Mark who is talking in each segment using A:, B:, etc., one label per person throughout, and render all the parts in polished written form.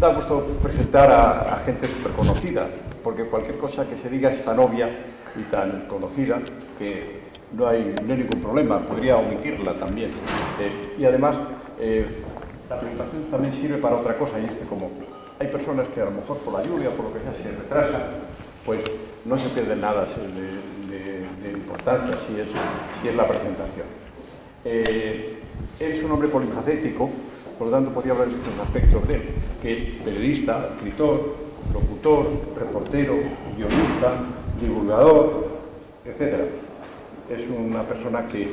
A: da gusto presentar a gente súper conocida, porque cualquier cosa que se diga es tan obvia y tan conocida que no hay ningún problema, podría omitirla también. Y además, la presentación también sirve para otra cosa, y es que como hay personas que a lo mejor por la lluvia, por lo que sea, se retrasan, pues no se pierde nada de importancia si es la presentación. Es un hombre polifacético, por lo tanto podría hablar de muchos aspectos de él, que es periodista, escritor, locutor, reportero, guionista, divulgador, etc. Es una persona que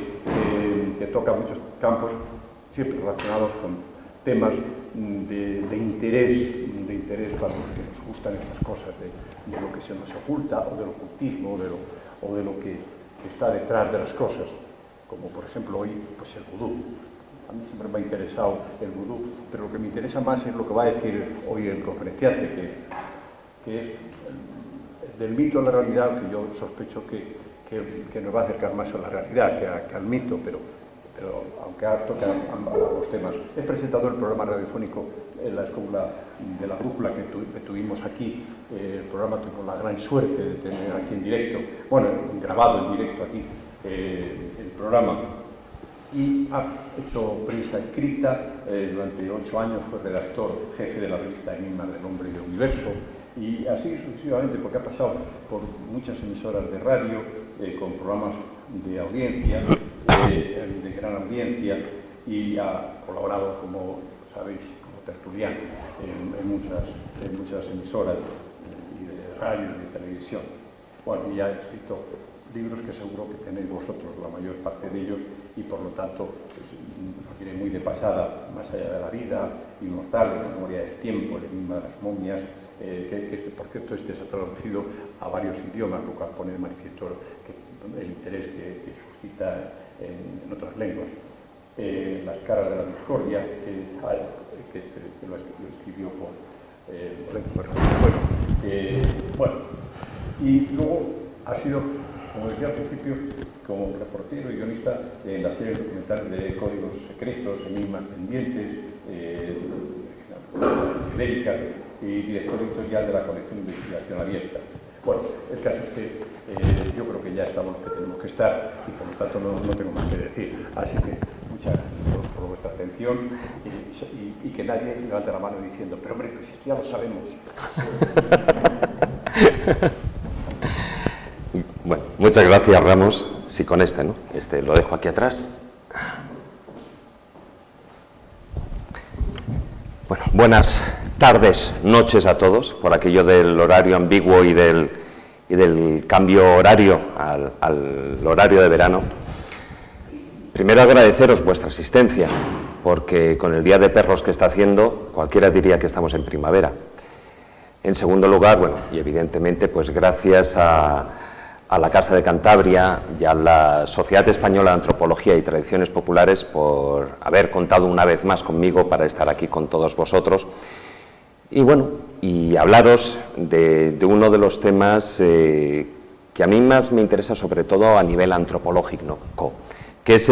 A: toca muchos campos, siempre relacionados con temas de interés para los que nos gustan estas cosas, de lo que se nos oculta, o del ocultismo, o de lo que está detrás de las cosas, como por ejemplo hoy, pues el vudú. A mí siempre me ha interesado el vudú, pero lo que me interesa más es lo que va a decir hoy el conferenciante, que es del mito a la realidad, que yo sospecho que nos va a acercar más a la realidad que al mito, pero aunque toca ambos temas. Es presentador del programa radiofónico en la Escuela de la Brújula que tuvimos aquí. El programa tuvimos la gran suerte de tener aquí en directo, bueno, grabado en directo aquí, el programa. Y ha hecho prensa escrita, durante 8 años fue redactor jefe de la revista Enigmas del Hombre y del Universo, y así sucesivamente, porque ha pasado por muchas emisoras de radio, con programas de audiencia, de gran audiencia, y ha colaborado, como sabéis, como tertuliano en muchas emisoras de radio y de televisión. Bueno, y ha escrito libros que seguro que tenéis vosotros, la mayor parte de ellos, y por lo tanto, pues, lo diré muy de pasada, Más allá de la vida, Inmortal, La memoria del tiempo, El enigma de las momias, por cierto, se ha traducido a varios idiomas, lo cual pone de manifiesto el interés que suscita en otras lenguas. Las caras de la discordia, que lo escribió por bueno, y luego ha sido, como decía al principio, como reportero y guionista en la serie documental de Códigos Secretos, Enigmas Pendientes, Ibérica, y director editorial de la colección de investigación abierta. Bueno, el caso es que yo creo que ya estamos los que tenemos que estar, y por lo tanto no tengo más que decir. Así que muchas gracias por vuestra atención, y que nadie levante la mano diciendo, pero hombre, pues ya lo sabemos.
B: Bueno, muchas gracias, Ramos. Sí, con ¿no? Lo dejo aquí atrás. Bueno, buenas tardes, noches a todos, por aquello del horario ambiguo y del cambio horario al horario de verano. Primero agradeceros vuestra asistencia, porque con el Día de Perros que está haciendo, cualquiera diría que estamos en primavera. En segundo lugar, bueno, y evidentemente, pues gracias a la Casa de Cantabria y a la Sociedad Española de Antropología y Tradiciones Populares por haber contado una vez más conmigo para estar aquí con todos vosotros. Y bueno, y hablaros de uno de los temas que a mí más me interesa, sobre todo a nivel antropológico, que es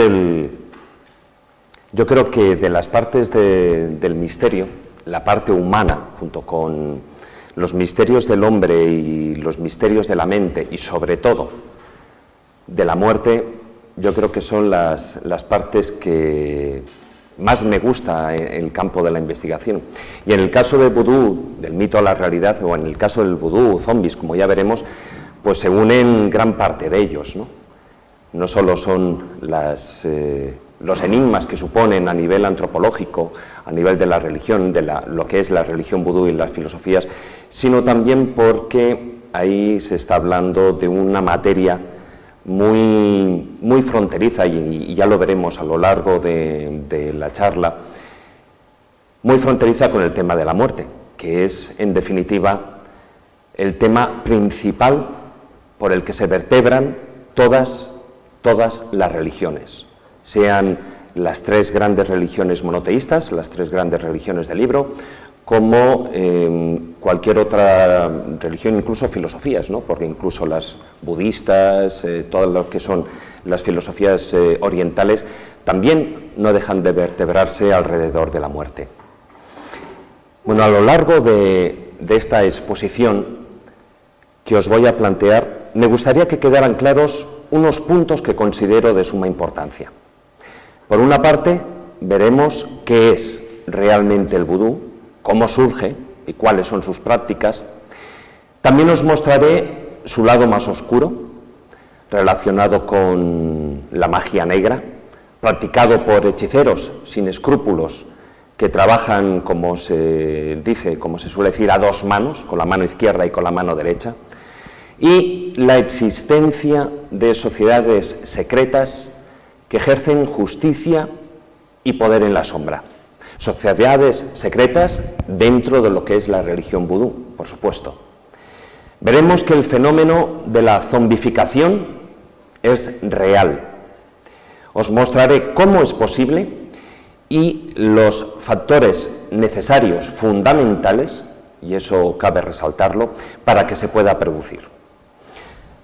B: yo creo que de las partes del misterio, la parte humana, junto con los misterios del hombre y los misterios de la mente, y sobre todo de la muerte, yo creo que son las partes que más me gusta en el campo de la investigación. Y en el caso del vudú, del mito a la realidad, o en el caso del vudú, zombies, como ya veremos, pues se unen gran parte de ellos, ¿no? No solo son los enigmas que suponen a nivel antropológico, a nivel de la religión, lo que es la religión vudú y las filosofías, sino también porque ahí se está hablando de una materia muy, muy fronteriza, y ya lo veremos a lo largo de la charla, muy fronteriza con el tema de la muerte, que es, en definitiva, el tema principal por el que se vertebran todas las religiones, sean las 3 grandes religiones monoteístas, las 3 grandes religiones del libro, como cualquier otra religión, incluso filosofías, ¿no? Porque incluso las budistas, todo lo que son las filosofías orientales, también no dejan de vertebrarse alrededor de la muerte. Bueno, a lo largo de esta exposición que os voy a plantear, me gustaría que quedaran claros unos puntos que considero de suma importancia. Por una parte, veremos qué es realmente el vudú, cómo surge y cuáles son sus prácticas. También os mostraré su lado más oscuro, relacionado con la magia negra, practicado por hechiceros sin escrúpulos que trabajan, como se suele decir, a dos manos, con la mano izquierda y con la mano derecha, y la existencia de sociedades secretas que ejercen justicia y poder en la sombra. Sociedades secretas dentro de lo que es la religión vudú, por supuesto. Veremos que el fenómeno de la zombificación es real. Os mostraré cómo es posible y los factores necesarios, fundamentales, y eso cabe resaltarlo, para que se pueda producir.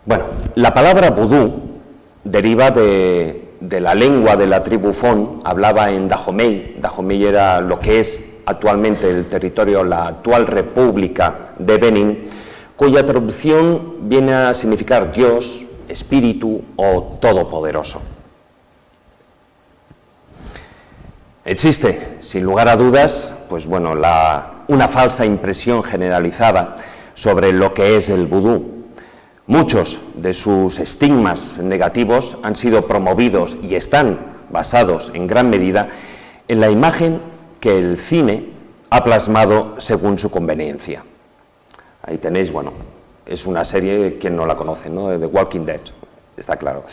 B: Bueno, la palabra vudú deriva de la lengua de la tribu Fon, hablaba en Dahomey. Dahomey era lo que es actualmente el territorio, la actual República de Benín, cuya traducción viene a significar Dios, Espíritu o Todopoderoso. Existe, sin lugar a dudas, pues bueno, una falsa impresión generalizada sobre lo que es el vudú. Muchos de sus estigmas negativos han sido promovidos y están basados en gran medida en la imagen que el cine ha plasmado según su conveniencia. Ahí tenéis, bueno, es una serie, quien no la conoce, ¿no? The Walking Dead, está claro.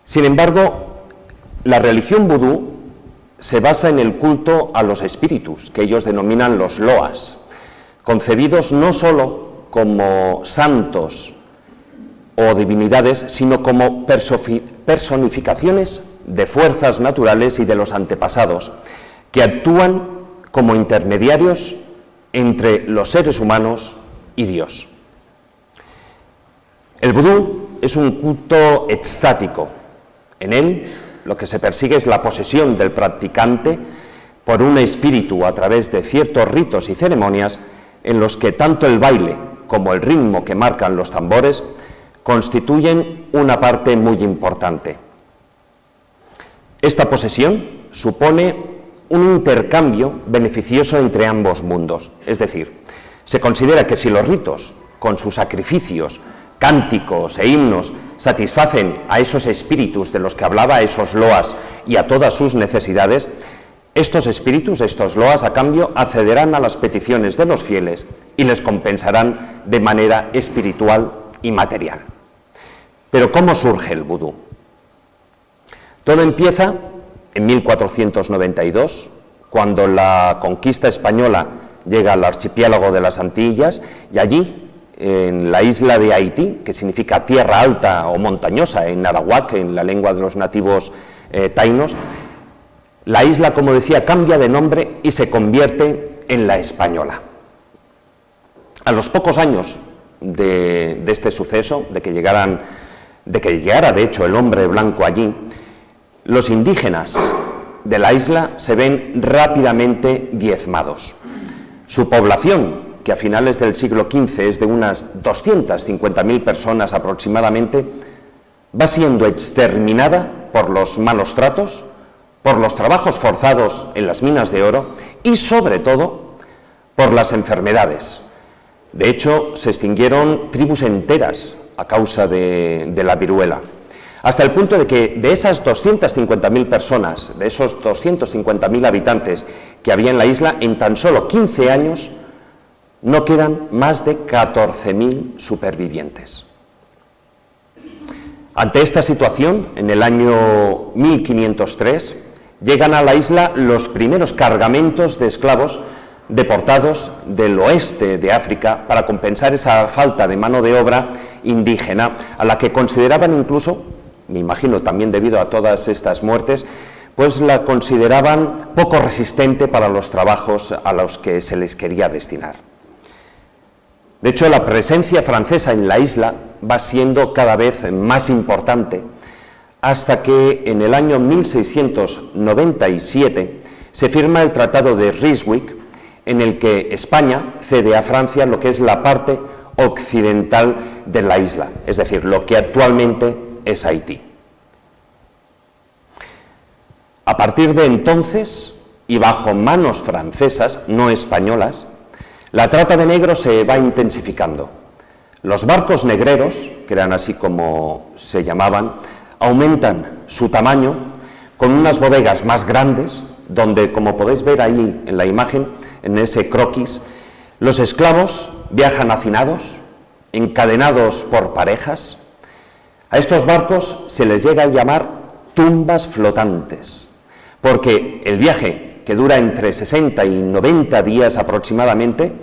B: Sin embargo, la religión vudú se basa en el culto a los espíritus, que ellos denominan los loas, concebidos no solo como santos o divinidades, sino como personificaciones de fuerzas naturales y de los antepasados, que actúan como intermediarios entre los seres humanos y Dios. El vudú es un culto extático. En él lo que se persigue es la posesión del practicante por un espíritu a través de ciertos ritos y ceremonias en los que tanto el baile como el ritmo que marcan los tambores constituyen una parte muy importante. Esta posesión supone un intercambio beneficioso entre ambos mundos, es decir, se considera que si los ritos, con sus sacrificios, cánticos e himnos, satisfacen a esos espíritus de los que hablaba, a esos loas y a todas sus necesidades, estos espíritus, estos loas, a cambio, accederán a las peticiones de los fieles y les compensarán de manera espiritual y material. Pero ¿cómo surge el vudú? Todo empieza en 1492, cuando la conquista española llega al archipiélago de las Antillas, y allí, en la isla de Haití, que significa tierra alta o montañosa en arawak, en la lengua de los nativos tainos, la isla, como decía, cambia de nombre y se convierte en la Española. A los pocos años de este suceso, de que llegara de hecho el hombre blanco allí, los indígenas de la isla se ven rápidamente diezmados. Su población, que a finales del siglo XV es de unas 250.000 personas aproximadamente, va siendo exterminada por los malos tratos, por los trabajos forzados en las minas de oro y, sobre todo, por las enfermedades. De hecho, se extinguieron tribus enteras a causa de la viruela, hasta el punto de que de esas 250.000 personas, de esos 250.000 habitantes que había en la isla, en tan solo 15 años no quedan más de 14.000 supervivientes. Ante esta situación, en el año 1503, llegan a la isla los primeros cargamentos de esclavos deportados del oeste de África para compensar esa falta de mano de obra indígena, a la que consideraban incluso, me imagino también debido a todas estas muertes, pues la consideraban poco resistente para los trabajos a los que se les quería destinar. De hecho, la presencia francesa en la isla va siendo cada vez más importante, hasta que en el año 1697 se firma el Tratado de Ryswick, en el que España cede a Francia lo que es la parte occidental de la isla, es decir, lo que actualmente es Haití. A partir de entonces, y bajo manos francesas, no españolas, la trata de negros se va intensificando. Los barcos negreros, que eran así como se llamaban, aumentan su tamaño con unas bodegas más grandes, donde, como podéis ver ahí en la imagen, en ese croquis, los esclavos viajan hacinados, encadenados por parejas. A estos barcos se les llega a llamar tumbas flotantes, porque el viaje, que dura entre 60 y 90 días aproximadamente,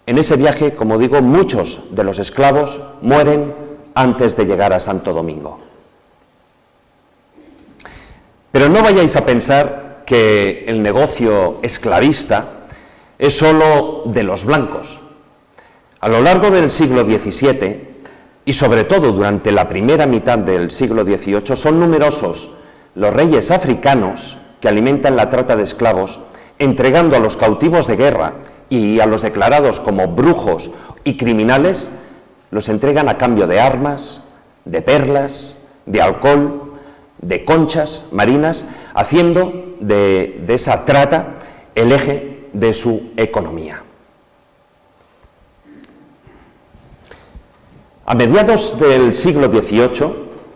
B: en ese viaje, como digo, muchos de los esclavos mueren antes de llegar a Santo Domingo. Pero no vayáis a pensar que el negocio esclavista es solo de los blancos. A lo largo del siglo XVII, y sobre todo durante la primera mitad del siglo XVIII, son numerosos los reyes africanos que alimentan la trata de esclavos, entregando a los cautivos de guerra y a los declarados como brujos y criminales, los entregan a cambio de armas, de perlas, de alcohol, de conchas marinas, haciendo de esa trata el eje de su economía. A mediados del siglo XVIII,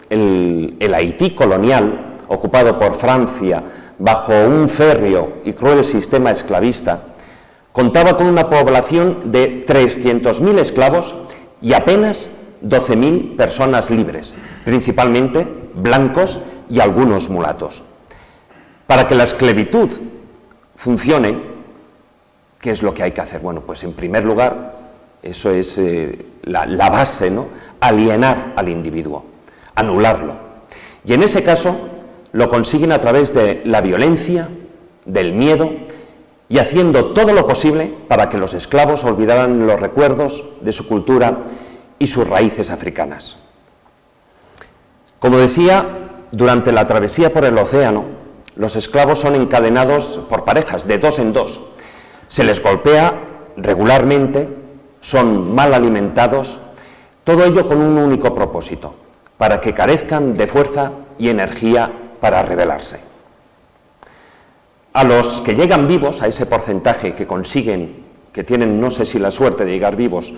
B: el Haití colonial, ocupado por Francia bajo un férreo y cruel sistema esclavista, contaba con una población de 300.000 esclavos y apenas 12.000 personas libres, principalmente blancos y algunos mulatos. Para que la esclavitud funcione, ¿qué es lo que hay que hacer? Bueno, pues en primer lugar, eso es la base, ¿no? Alienar al individuo, anularlo. Y en ese caso lo consiguen a través de la violencia, del miedo, y haciendo todo lo posible para que los esclavos olvidaran los recuerdos de su cultura y sus raíces africanas. Como decía, durante la travesía por el océano, los esclavos son encadenados por parejas, de dos en dos. Se les golpea regularmente, son mal alimentados, todo ello con un único propósito, para que carezcan de fuerza y energía para rebelarse. A los que llegan vivos, a ese porcentaje que consiguen, que tienen no sé si la suerte de llegar vivos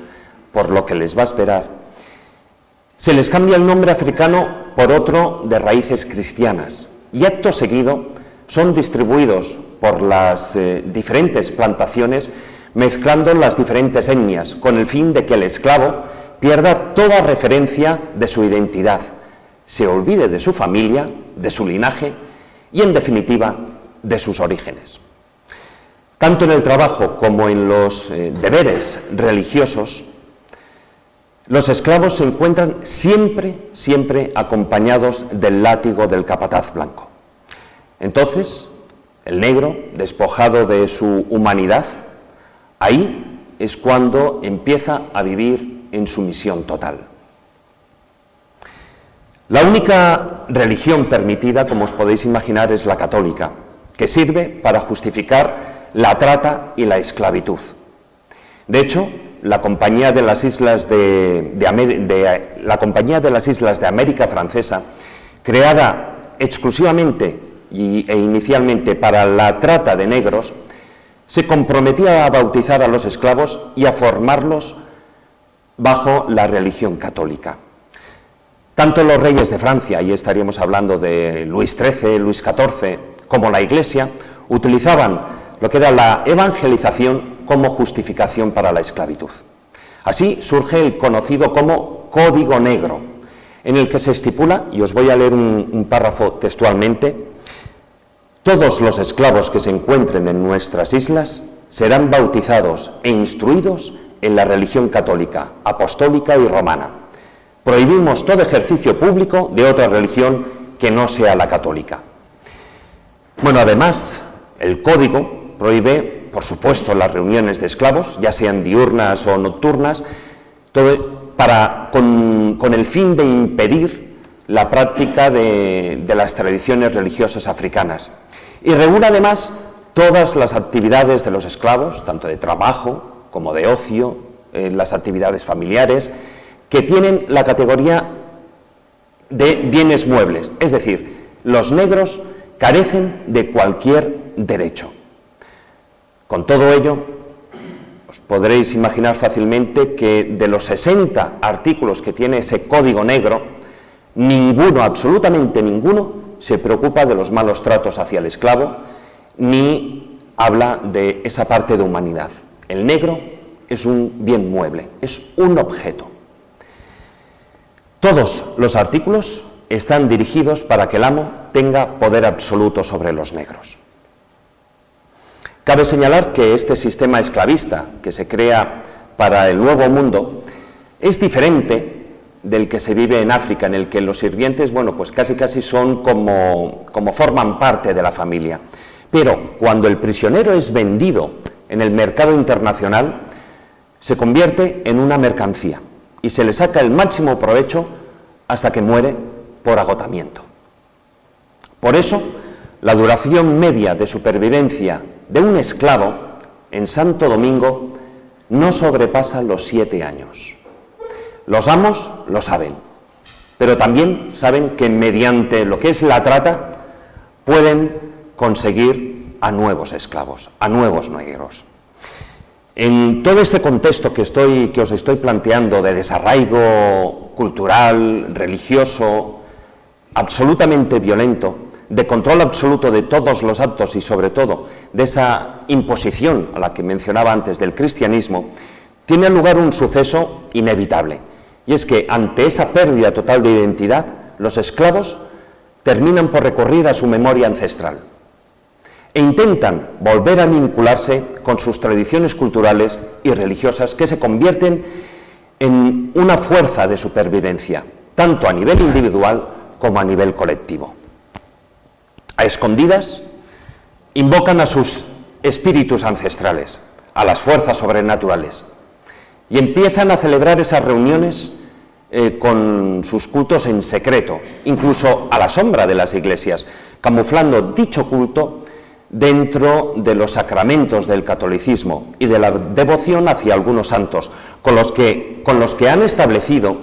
B: por lo que les va a esperar, se les cambia el nombre africano por otro de raíces cristianas y acto seguido son distribuidos por las diferentes plantaciones mezclando las diferentes etnias con el fin de que el esclavo pierda toda referencia de su identidad, se olvide de su familia, de su linaje y en definitiva de sus orígenes. Tanto en el trabajo como en los deberes religiosos, los esclavos se encuentran siempre acompañados del látigo del capataz blanco. Entonces, el negro, despojado de su humanidad, ahí es cuando empieza a vivir en sumisión total. La única religión permitida, como os podéis imaginar, es la católica, que sirve para justificar la trata y la esclavitud. De hecho, la Compañía de las Islas de América Francesa, creada exclusivamente e inicialmente para la trata de negros, se comprometía a bautizar a los esclavos y a formarlos bajo la religión católica. Tanto los reyes de Francia, y estaríamos hablando de Luis XIII, Luis XIV, como la Iglesia, utilizaban lo que era la evangelización como justificación para la esclavitud. Así surge el conocido como Código Negro, en el que se estipula, y os voy a leer un párrafo textualmente: todos los esclavos que se encuentren en nuestras islas serán bautizados e instruidos en la religión católica, apostólica y romana. Prohibimos todo ejercicio público de otra religión que no sea la católica. Bueno, además, el código prohíbe, por supuesto, las reuniones de esclavos, ya sean diurnas o nocturnas, con el fin de impedir la práctica de las tradiciones religiosas africanas. Y regula además todas las actividades de los esclavos, tanto de trabajo como de ocio, las actividades familiares, que tienen la categoría de bienes muebles, es decir, los negros carecen de cualquier derecho. Con todo ello, os podréis imaginar fácilmente que de los 60 artículos que tiene ese código negro, ninguno, absolutamente ninguno, se preocupa de los malos tratos hacia el esclavo, ni habla de esa parte de humanidad. El negro es un bien mueble, es un objeto. Todos los artículos están dirigidos para que el amo tenga poder absoluto sobre los negros. Cabe señalar que este sistema esclavista que se crea para el Nuevo Mundo es diferente del que se vive en África, en el que los sirvientes, bueno, pues casi son como forman parte de la familia. Pero cuando el prisionero es vendido en el mercado internacional, se convierte en una mercancía y se le saca el máximo provecho hasta que muere por agotamiento. Por eso, la duración media de supervivencia de un esclavo en Santo Domingo no sobrepasa los 7 años. Los amos lo saben, pero también saben que mediante lo que es la trata pueden conseguir a nuevos esclavos, a nuevos negros. En todo este contexto que os estoy planteando de desarraigo cultural, religioso, absolutamente violento, de control absoluto de todos los actos y sobre todo de esa imposición a la que mencionaba antes del cristianismo, tiene lugar un suceso inevitable, y es que ante esa pérdida total de identidad, los esclavos terminan por recurrir a su memoria ancestral e intentan volver a vincularse con sus tradiciones culturales y religiosas que se convierten en una fuerza de supervivencia, tanto a nivel individual como a nivel colectivo. A escondidas, invocan a sus espíritus ancestrales, a las fuerzas sobrenaturales, y empiezan a celebrar esas reuniones con sus cultos en secreto, incluso a la sombra de las iglesias, camuflando dicho culto dentro de los sacramentos del catolicismo y de la devoción hacia algunos santos, con los que han establecido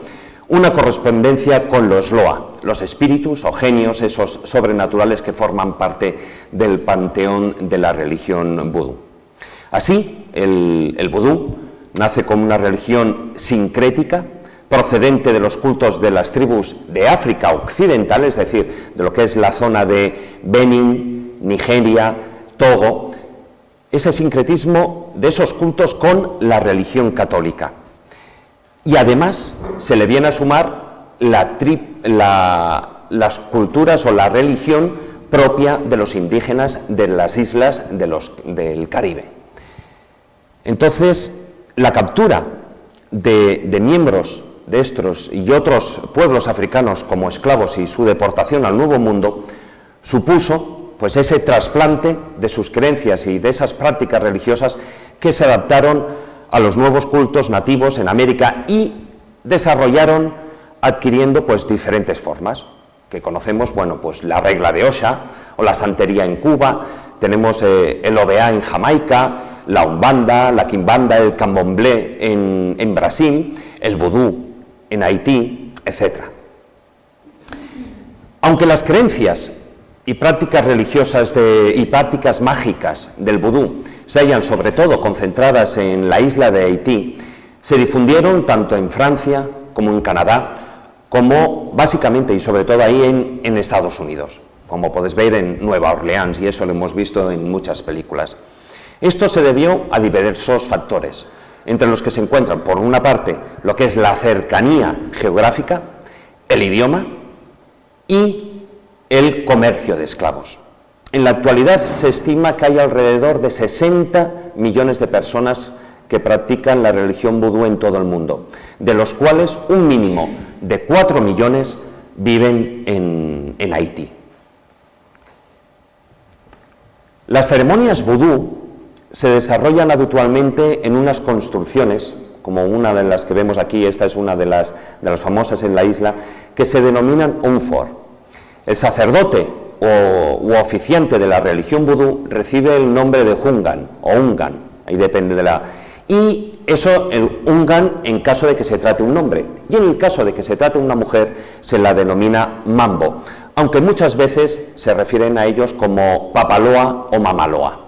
B: una correspondencia con los Loa, los espíritus o genios, esos sobrenaturales que forman parte del panteón de la religión vudú. Así, el vudú nace como una religión sincrética, procedente de los cultos de las tribus de África occidental, es decir, de lo que es la zona de Benin, Nigeria, Togo, ese sincretismo de esos cultos con la religión católica. Y además se le viene a sumar las culturas o la religión propia de los indígenas de las islas del Caribe. Entonces, la captura de miembros de estos y otros pueblos africanos como esclavos y su deportación al Nuevo Mundo supuso pues ese trasplante de sus creencias y de esas prácticas religiosas que se adaptaron a los nuevos cultos nativos en América y desarrollaron adquiriendo pues diferentes formas que conocemos, bueno, pues la regla de Osha o la santería en Cuba, tenemos el OBA en Jamaica, la Umbanda, la Quimbanda, el Candomblé en Brasil, el vudú en Haití, etc. Aunque las creencias y prácticas religiosas y prácticas mágicas del vudú se hallan sobre todo concentradas en la isla de Haití, se difundieron tanto en Francia como en Canadá, como básicamente y sobre todo ahí en Estados Unidos, como podéis ver en Nueva Orleans, y eso lo hemos visto en muchas películas. Esto se debió a diversos factores, entre los que se encuentran, por una parte, lo que es la cercanía geográfica, el idioma y el comercio de esclavos. En la actualidad se estima que hay alrededor de 60 millones de personas que practican la religión vudú en todo el mundo, de los cuales un mínimo de 4 millones viven en Haití. Las ceremonias vudú se desarrollan habitualmente en unas construcciones, como una de las que vemos aquí, esta es una de las famosas en la isla, que se denominan umfor. El sacerdote u oficiante de la religión vudú recibe el nombre de Hungan o Ungan, ahí depende de la... Y eso, el Ungan, en caso de que se trate un hombre, y en el caso de que se trate una mujer, se la denomina Mambo, aunque muchas veces se refieren a ellos como Papaloa o Mamaloa.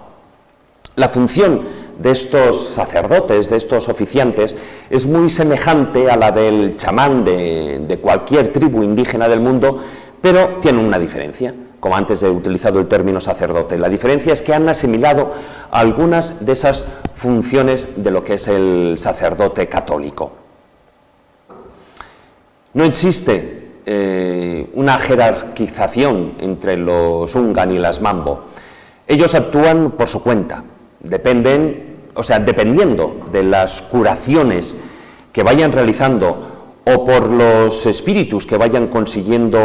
B: La función de estos sacerdotes, de estos oficiantes, es muy semejante a la del chamán de cualquier tribu indígena del mundo, pero tiene una diferencia, como antes he utilizado el término sacerdote. La diferencia es que han asimilado algunas de esas funciones de lo que es el sacerdote católico. No existe una jerarquización entre los Ungan y las Mambo. Ellos actúan por su cuenta, dependiendo de las curaciones que vayan realizando o por los espíritus que vayan consiguiendo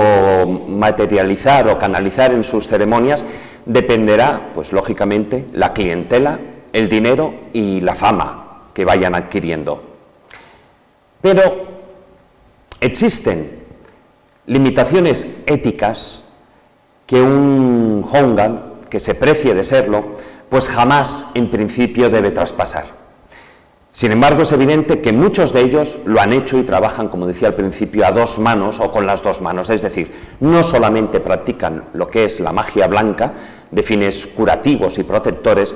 B: materializar o canalizar en sus ceremonias, dependerá, pues lógicamente, la clientela, el dinero y la fama que vayan adquiriendo. Pero existen limitaciones éticas que un Hungan, que se precie de serlo, pues jamás en principio debe traspasar. Sin embargo, es evidente que muchos de ellos lo han hecho y trabajan, como decía al principio, a dos manos o con las dos manos. Es decir, no solamente practican lo que es la magia blanca, de fines curativos y protectores,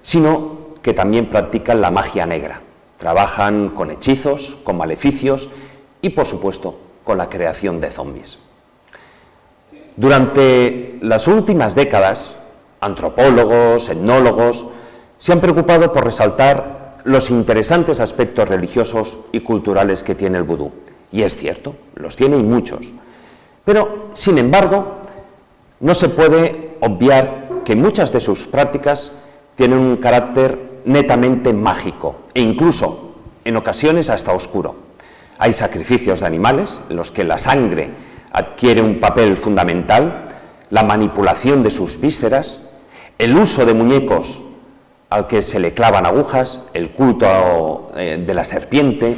B: sino que también practican la magia negra. Trabajan con hechizos, con maleficios y, por supuesto, con la creación de zombies. Durante las últimas décadas, antropólogos, etnólogos, se han preocupado por resaltar los interesantes aspectos religiosos y culturales que tiene el vudú. Y es cierto, los tiene y muchos. Pero, sin embargo, no se puede obviar que muchas de sus prácticas tienen un carácter netamente mágico e incluso, en ocasiones, hasta oscuro. Hay sacrificios de animales en los que la sangre adquiere un papel fundamental, la manipulación de sus vísceras, el uso de muñecos al que se le clavan agujas, el culto de la serpiente,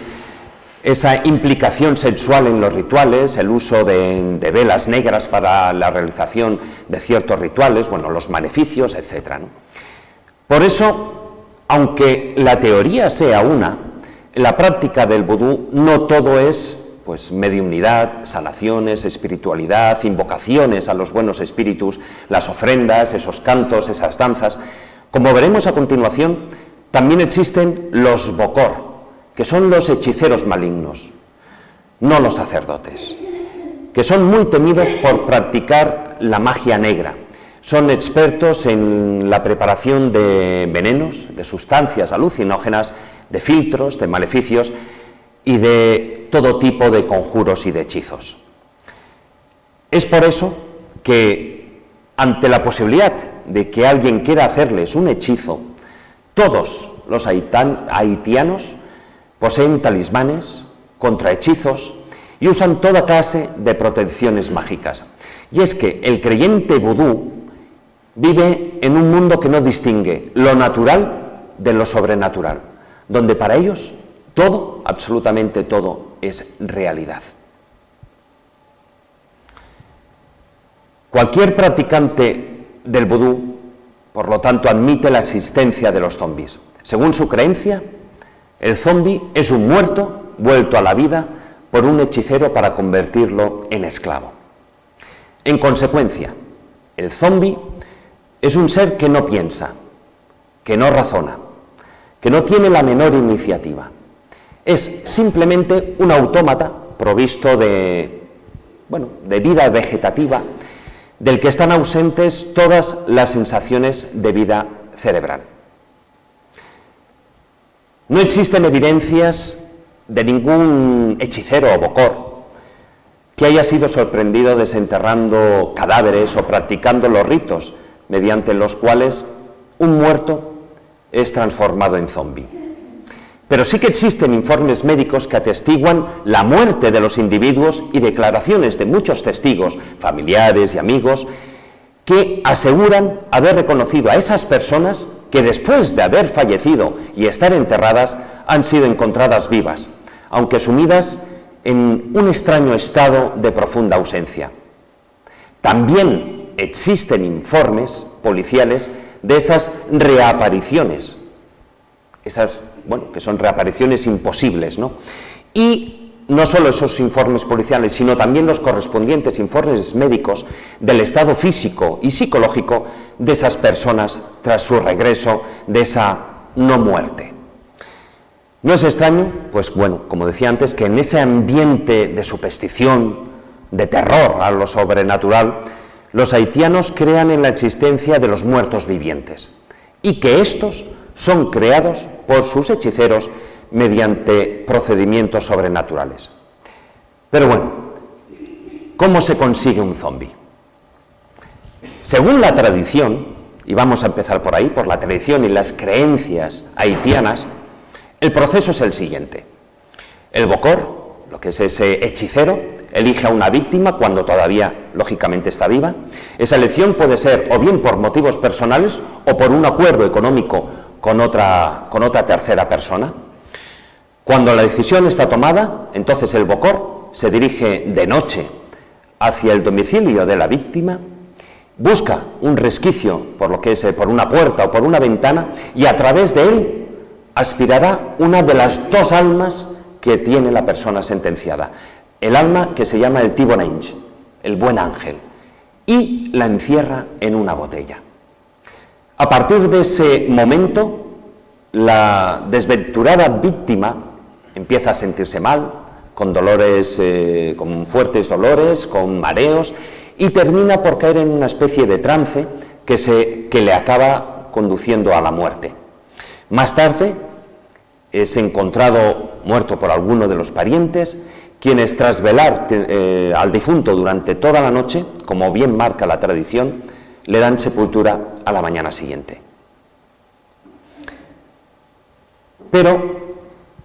B: esa implicación sexual en los rituales, el uso de velas negras para la realización de ciertos rituales, los maleficios, etc., ¿no? Por eso, aunque la teoría sea una, en la práctica del vudú no todo es mediunidad, sanaciones, espiritualidad, invocaciones a los buenos espíritus, las ofrendas, esos cantos, esas danzas. Como veremos a continuación, también existen los bokor, que son los hechiceros malignos, no los sacerdotes, que son muy temidos por practicar la magia negra. Son expertos en la preparación de venenos, de sustancias alucinógenas, de filtros, de maleficios y de todo tipo de conjuros y de hechizos. Es por eso que, ante la posibilidad de que alguien quiera hacerles un hechizo, todos los haitianos poseen talismanes, contrahechizos y usan toda clase de protecciones mágicas. Y es que el creyente vudú vive en un mundo que no distingue lo natural de lo sobrenatural, donde para ellos todo, absolutamente todo, es realidad. Cualquier practicante del vudú, por lo tanto, admite la existencia de los zombies. Según su creencia, el zombi es un muerto vuelto a la vida por un hechicero para convertirlo en esclavo. En consecuencia, el zombi es un ser que no piensa, que no razona, que no tiene la menor iniciativa. Es simplemente un autómata provisto de vida vegetativa, del que están ausentes todas las sensaciones de vida cerebral. No existen evidencias de ningún hechicero o bokor que haya sido sorprendido desenterrando cadáveres o practicando los ritos mediante los cuales un muerto es transformado en zombi. Pero sí que existen informes médicos que atestiguan la muerte de los individuos y declaraciones de muchos testigos, familiares y amigos, que aseguran haber reconocido a esas personas que después de haber fallecido y estar enterradas han sido encontradas vivas, aunque sumidas en un extraño estado de profunda ausencia. También existen informes policiales de esas reapariciones, que son reapariciones imposibles, ¿no? Y no solo esos informes policiales, sino también los correspondientes informes médicos del estado físico y psicológico de esas personas tras su regreso de esa no muerte. No es extraño, pues bueno, como decía antes, que en ese ambiente de superstición, de terror a lo sobrenatural, los haitianos crean en la existencia de los muertos vivientes y que estos son creados por sus hechiceros mediante procedimientos sobrenaturales. Pero bueno, ¿cómo se consigue un zombi? Según la tradición, y vamos a empezar por ahí, por la tradición y las creencias haitianas, el proceso es el siguiente. El bokor, lo que es ese hechicero, elige a una víctima cuando todavía, lógicamente, está viva. Esa elección puede ser o bien por motivos personales o por un acuerdo económico con otra tercera persona. Cuando la decisión está tomada, entonces el bokor se dirige de noche hacia el domicilio de la víctima, busca un resquicio por lo que es por una puerta o por una ventana y a través de él aspirará una de las dos almas que tiene la persona sentenciada, el alma que se llama el Tibon Ange, el buen ángel, y la encierra en una botella. A partir de ese momento, la desventurada víctima empieza a sentirse mal, con dolores, con fuertes dolores, con mareos, y termina por caer en una especie de trance que le acaba conduciendo a la muerte. Más tarde es encontrado muerto por alguno de los parientes, quienes tras velar al difunto durante toda la noche, como bien marca la tradición, le dan sepultura a la mañana siguiente. Pero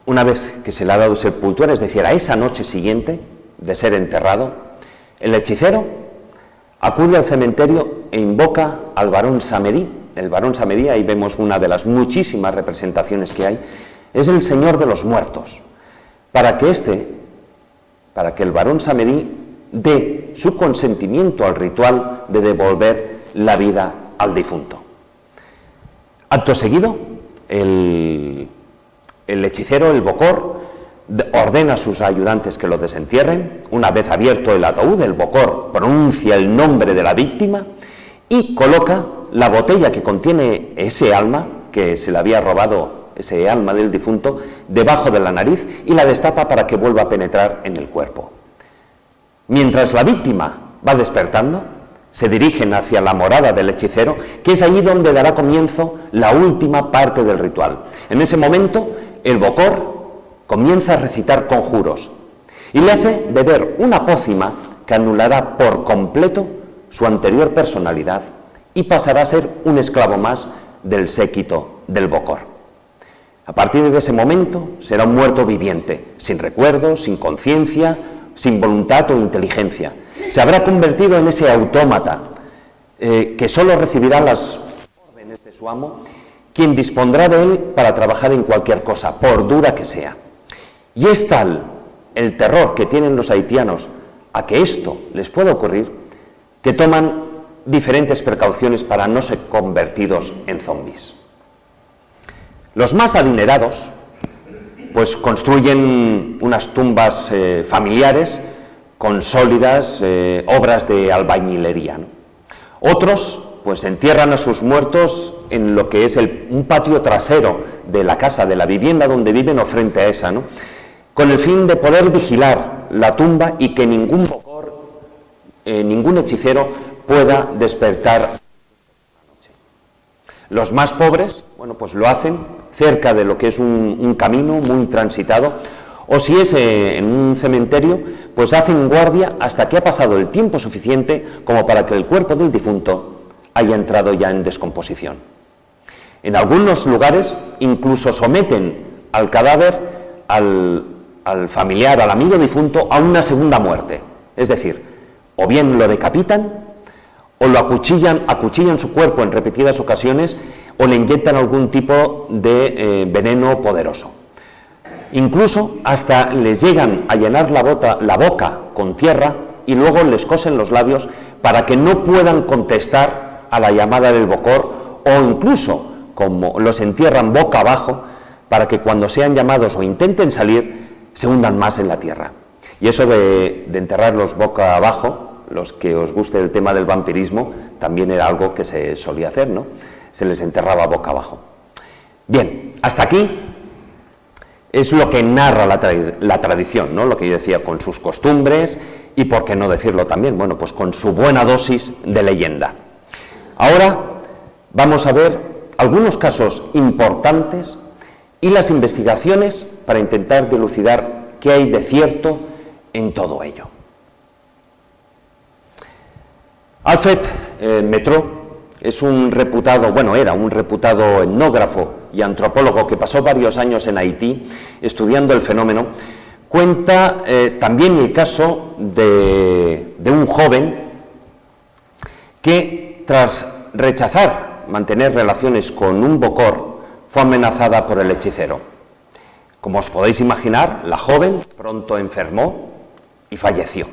B: una vez que se le ha dado sepultura, es decir, a esa noche siguiente de ser enterrado, el hechicero acude al cementerio e invoca al varón Samedi. El varón Samedi, ahí vemos una de las muchísimas representaciones que hay, es el señor de los muertos, para que el varón Samedi dé su consentimiento al ritual de devolver la vida al difunto. Acto seguido, el hechicero, el bokor, ordena a sus ayudantes que lo desentierren. Una vez abierto el ataúd, el bokor pronuncia el nombre de la víctima y coloca la botella que contiene ese alma, que se le había robado ese alma del difunto, debajo de la nariz y la destapa para que vuelva a penetrar en el cuerpo. Mientras la víctima va despertando, se dirigen hacia la morada del hechicero, que es allí donde dará comienzo la última parte del ritual. En ese momento, el bokor comienza a recitar conjuros y le hace beber una pócima que anulará por completo su anterior personalidad y pasará a ser un esclavo más del séquito del bokor. A partir de ese momento será un muerto viviente, sin recuerdos, sin conciencia, sin voluntad o inteligencia. Se habrá convertido en ese autómata que solo recibirá las órdenes de su amo, quien dispondrá de él para trabajar en cualquier cosa, por dura que sea. Y es tal el terror que tienen los haitianos a que esto les pueda ocurrir, que toman diferentes precauciones para no ser convertidos en zombies. Los más adinerados, pues construyen unas tumbas familiares con sólidas obras de albañilería, ¿no? Otros, pues entierran a sus muertos en lo que es un patio trasero de la casa, de la vivienda donde viven o frente a esa, ¿no? Con el fin de poder vigilar la tumba y que ningún bokor, ningún hechicero pueda despertar. Los más pobres, bueno, pues lo hacen cerca de lo que es un camino muy transitado, o si es en un cementerio, pues hacen guardia hasta que ha pasado el tiempo suficiente como para que el cuerpo del difunto haya entrado ya en descomposición. En algunos lugares incluso someten al cadáver, al familiar, al amigo difunto, a una segunda muerte. Es decir, o bien lo decapitan, o lo acuchillan su cuerpo en repetidas ocasiones, o le inyectan algún tipo de veneno poderoso. Incluso hasta les llegan a llenar la boca con tierra y luego les cosen los labios para que no puedan contestar a la llamada del Bokor, o incluso, como los entierran boca abajo, para que cuando sean llamados o intenten salir, se hundan más en la tierra. Y eso de enterrarlos boca abajo, los que os guste el tema del vampirismo, también era algo que se solía hacer, ¿no? Se les enterraba boca abajo. Bien, hasta aquí es lo que narra la tradición, ¿no? Lo que yo decía, con sus costumbres y, por qué no decirlo también, bueno, pues con su buena dosis de leyenda. Ahora vamos a ver algunos casos importantes y las investigaciones para intentar dilucidar qué hay de cierto en todo ello. Alfred Métraux es un reputado, bueno, era un reputado etnógrafo y antropólogo que pasó varios años en Haití estudiando el fenómeno. Cuenta también el caso de un joven que, tras rechazar mantener relaciones con un Bokor, fue amenazada por el hechicero. Como os podéis imaginar, la joven pronto enfermó y falleció.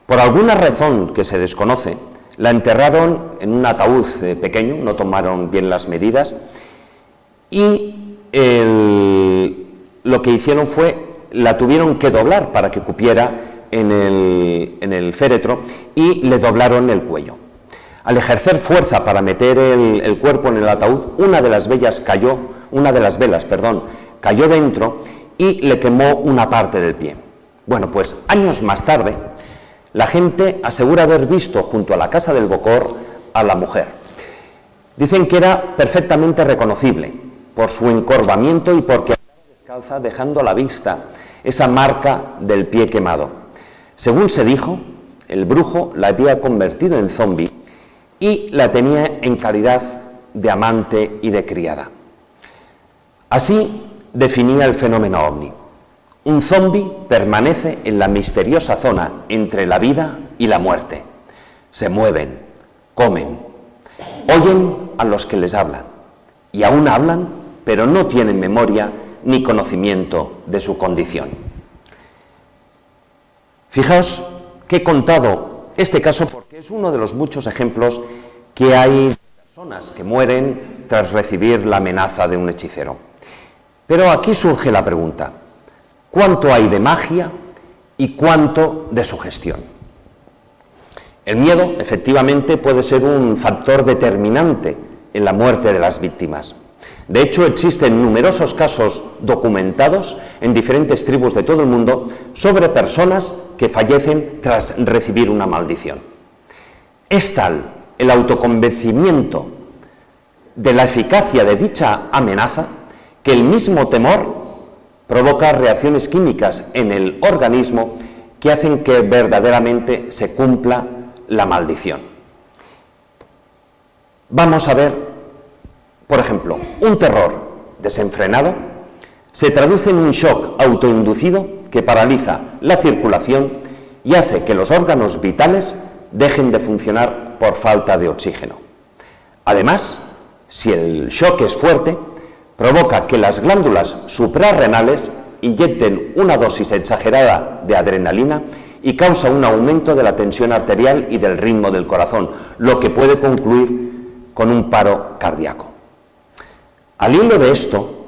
B: Por alguna razón que se desconoce, la enterraron en un ataúd pequeño, no tomaron bien las medidas, y lo que hicieron fue, la tuvieron que doblar para que cupiera en el féretro, y le doblaron el cuello. Al ejercer fuerza para meter el cuerpo en el ataúd, una de las velas cayó dentro y le quemó una parte del pie. Bueno, pues años más tarde, la gente asegura haber visto junto a la casa del Bokor a la mujer. Dicen que era perfectamente reconocible por su encorvamiento y porque andaba descalza, dejando a la vista esa marca del pie quemado. Según se dijo, el brujo la había convertido en zombi y la tenía en calidad de amante y de criada. Así definía el fenómeno ovni. Un zombi permanece en la misteriosa zona entre la vida y la muerte. Se mueven, comen, oyen a los que les hablan, y aún hablan, pero no tienen memoria ni conocimiento de su condición. Fijaos que he contado este caso porque es uno de los muchos ejemplos que hay de personas que mueren tras recibir la amenaza de un hechicero. Pero aquí surge la pregunta: ¿cuánto hay de magia y cuánto de sugestión? El miedo, efectivamente, puede ser un factor determinante en la muerte de las víctimas. De hecho, existen numerosos casos documentados en diferentes tribus de todo el mundo sobre personas que fallecen tras recibir una maldición. Es tal el autoconvencimiento de la eficacia de dicha amenaza que el mismo temor provoca reacciones químicas en el organismo que hacen que verdaderamente se cumpla la maldición. Vamos a ver, por ejemplo, un terror desenfrenado se traduce en un shock autoinducido que paraliza la circulación y hace que los órganos vitales dejen de funcionar por falta de oxígeno. Además, si el shock es fuerte, provoca que las glándulas suprarrenales inyecten una dosis exagerada de adrenalina y causa un aumento de la tensión arterial y del ritmo del corazón, lo que puede concluir con un paro cardíaco. Al hilo de esto,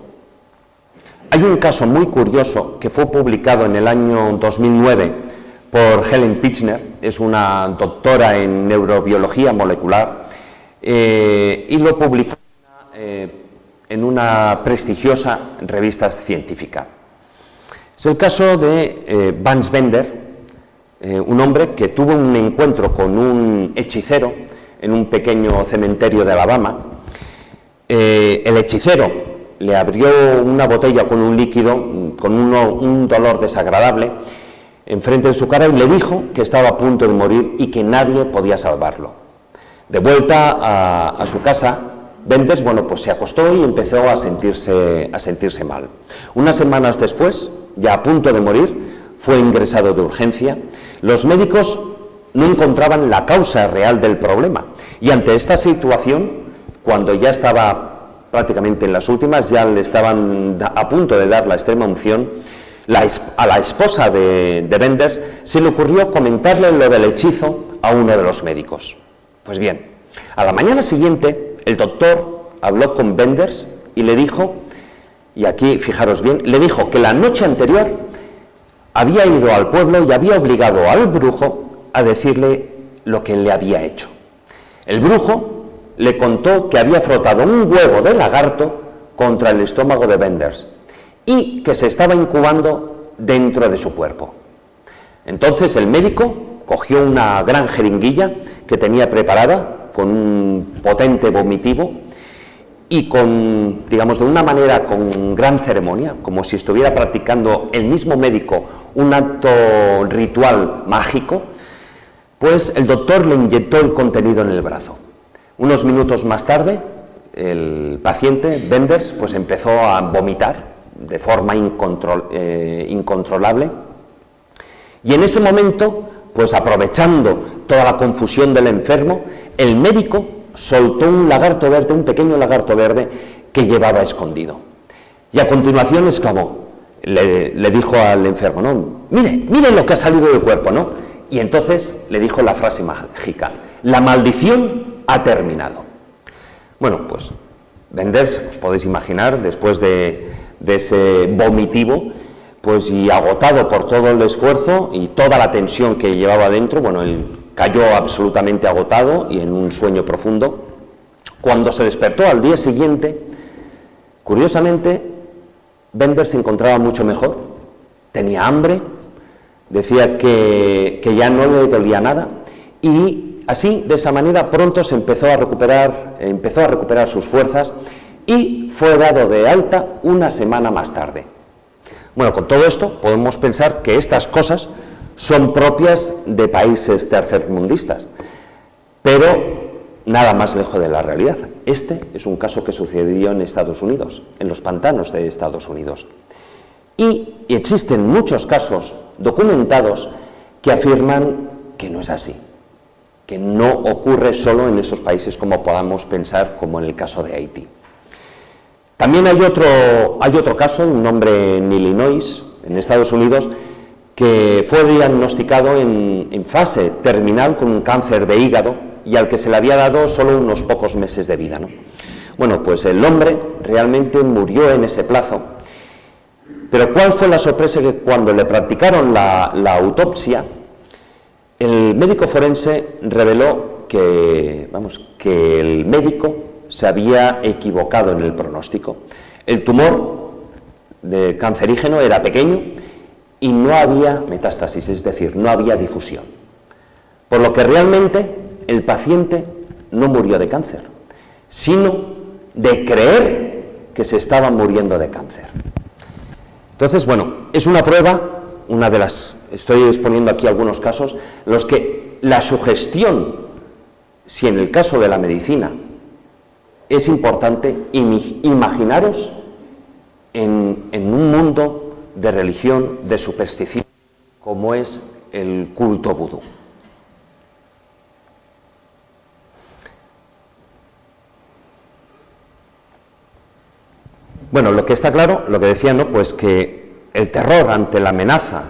B: hay un caso muy curioso que fue publicado en el año 2009 por Helen Pichner, es una doctora en neurobiología molecular, y lo publicó en una prestigiosa revista científica. Es el caso de Vance Bender, un hombre que tuvo un encuentro con un hechicero en un pequeño cementerio de Alabama. El hechicero le abrió una botella con un líquido, con un dolor desagradable, enfrente de su cara y le dijo que estaba a punto de morir y que nadie podía salvarlo. De vuelta a su casa, Benders, pues se acostó y empezó a sentirse mal. Unas semanas después, ya a punto de morir, fue ingresado de urgencia. Los médicos no encontraban la causa real del problema y ante esta situación, cuando ya estaba prácticamente en las últimas, ya le estaban a punto de dar la extrema unción, a la esposa de Benders se le ocurrió comentarle lo del hechizo a uno de los médicos. Pues bien, a la mañana siguiente el doctor habló con Benders y le dijo, y aquí fijaros bien, le dijo que la noche anterior había ido al pueblo y había obligado al brujo a decirle lo que le había hecho. El brujo le contó que había frotado un huevo de lagarto contra el estómago de Benders y que se estaba incubando dentro de su cuerpo. Entonces el médico cogió una gran jeringuilla que tenía preparada con un potente vomitivo y con, digamos, de una manera con gran ceremonia, como si estuviera practicando el mismo médico un acto ritual mágico, pues el doctor le inyectó el contenido en el brazo. Unos minutos más tarde, el paciente, Benders, pues empezó a vomitar de forma incontrolable, y en ese momento, pues aprovechando toda la confusión del enfermo, el médico soltó un lagarto verde, un pequeño lagarto verde que llevaba escondido. Y a continuación exclamó, le dijo al enfermo, no, mire lo que ha salido del cuerpo, ¿no? Y entonces le dijo la frase mágica, la maldición ha terminado. Bueno, pues Benders, os podéis imaginar, después de ese vomitivo, pues y agotado por todo el esfuerzo y toda la tensión que llevaba dentro, bueno, él cayó absolutamente agotado y en un sueño profundo. Cuando se despertó al día siguiente, curiosamente, Benders se encontraba mucho mejor, tenía hambre, decía que ya no le dolía nada y así, de esa manera, pronto se empezó a recuperar sus fuerzas y fue dado de alta una semana más tarde. Bueno, con todo esto podemos pensar que estas cosas son propias de países tercermundistas, pero nada más lejos de la realidad. Este es un caso que sucedió en Estados Unidos, en los pantanos de Estados Unidos. Y existen muchos casos documentados que afirman que no es así, que no ocurre solo en esos países como podamos pensar, como en el caso de Haití. También hay otro caso, un hombre en Illinois, en Estados Unidos, que fue diagnosticado en fase terminal con un cáncer de hígado y al que se le había dado solo unos pocos meses de vida, ¿no? Bueno, pues el hombre realmente murió en ese plazo. Pero ¿cuál fue la sorpresa? Que cuando le practicaron la autopsia, el médico forense reveló que el médico se había equivocado en el pronóstico. El tumor cancerígeno era pequeño y no había metástasis, es decir, no había difusión. Por lo que realmente el paciente no murió de cáncer, sino de creer que se estaba muriendo de cáncer. Entonces, bueno, es una prueba, estoy exponiendo aquí algunos casos, en los que la sugestión, si en el caso de la medicina es importante, imaginaros en un mundo de religión, de superstición, como es el culto vudú. Bueno, lo que está claro, lo que decía, ¿no?, pues que el terror ante la amenaza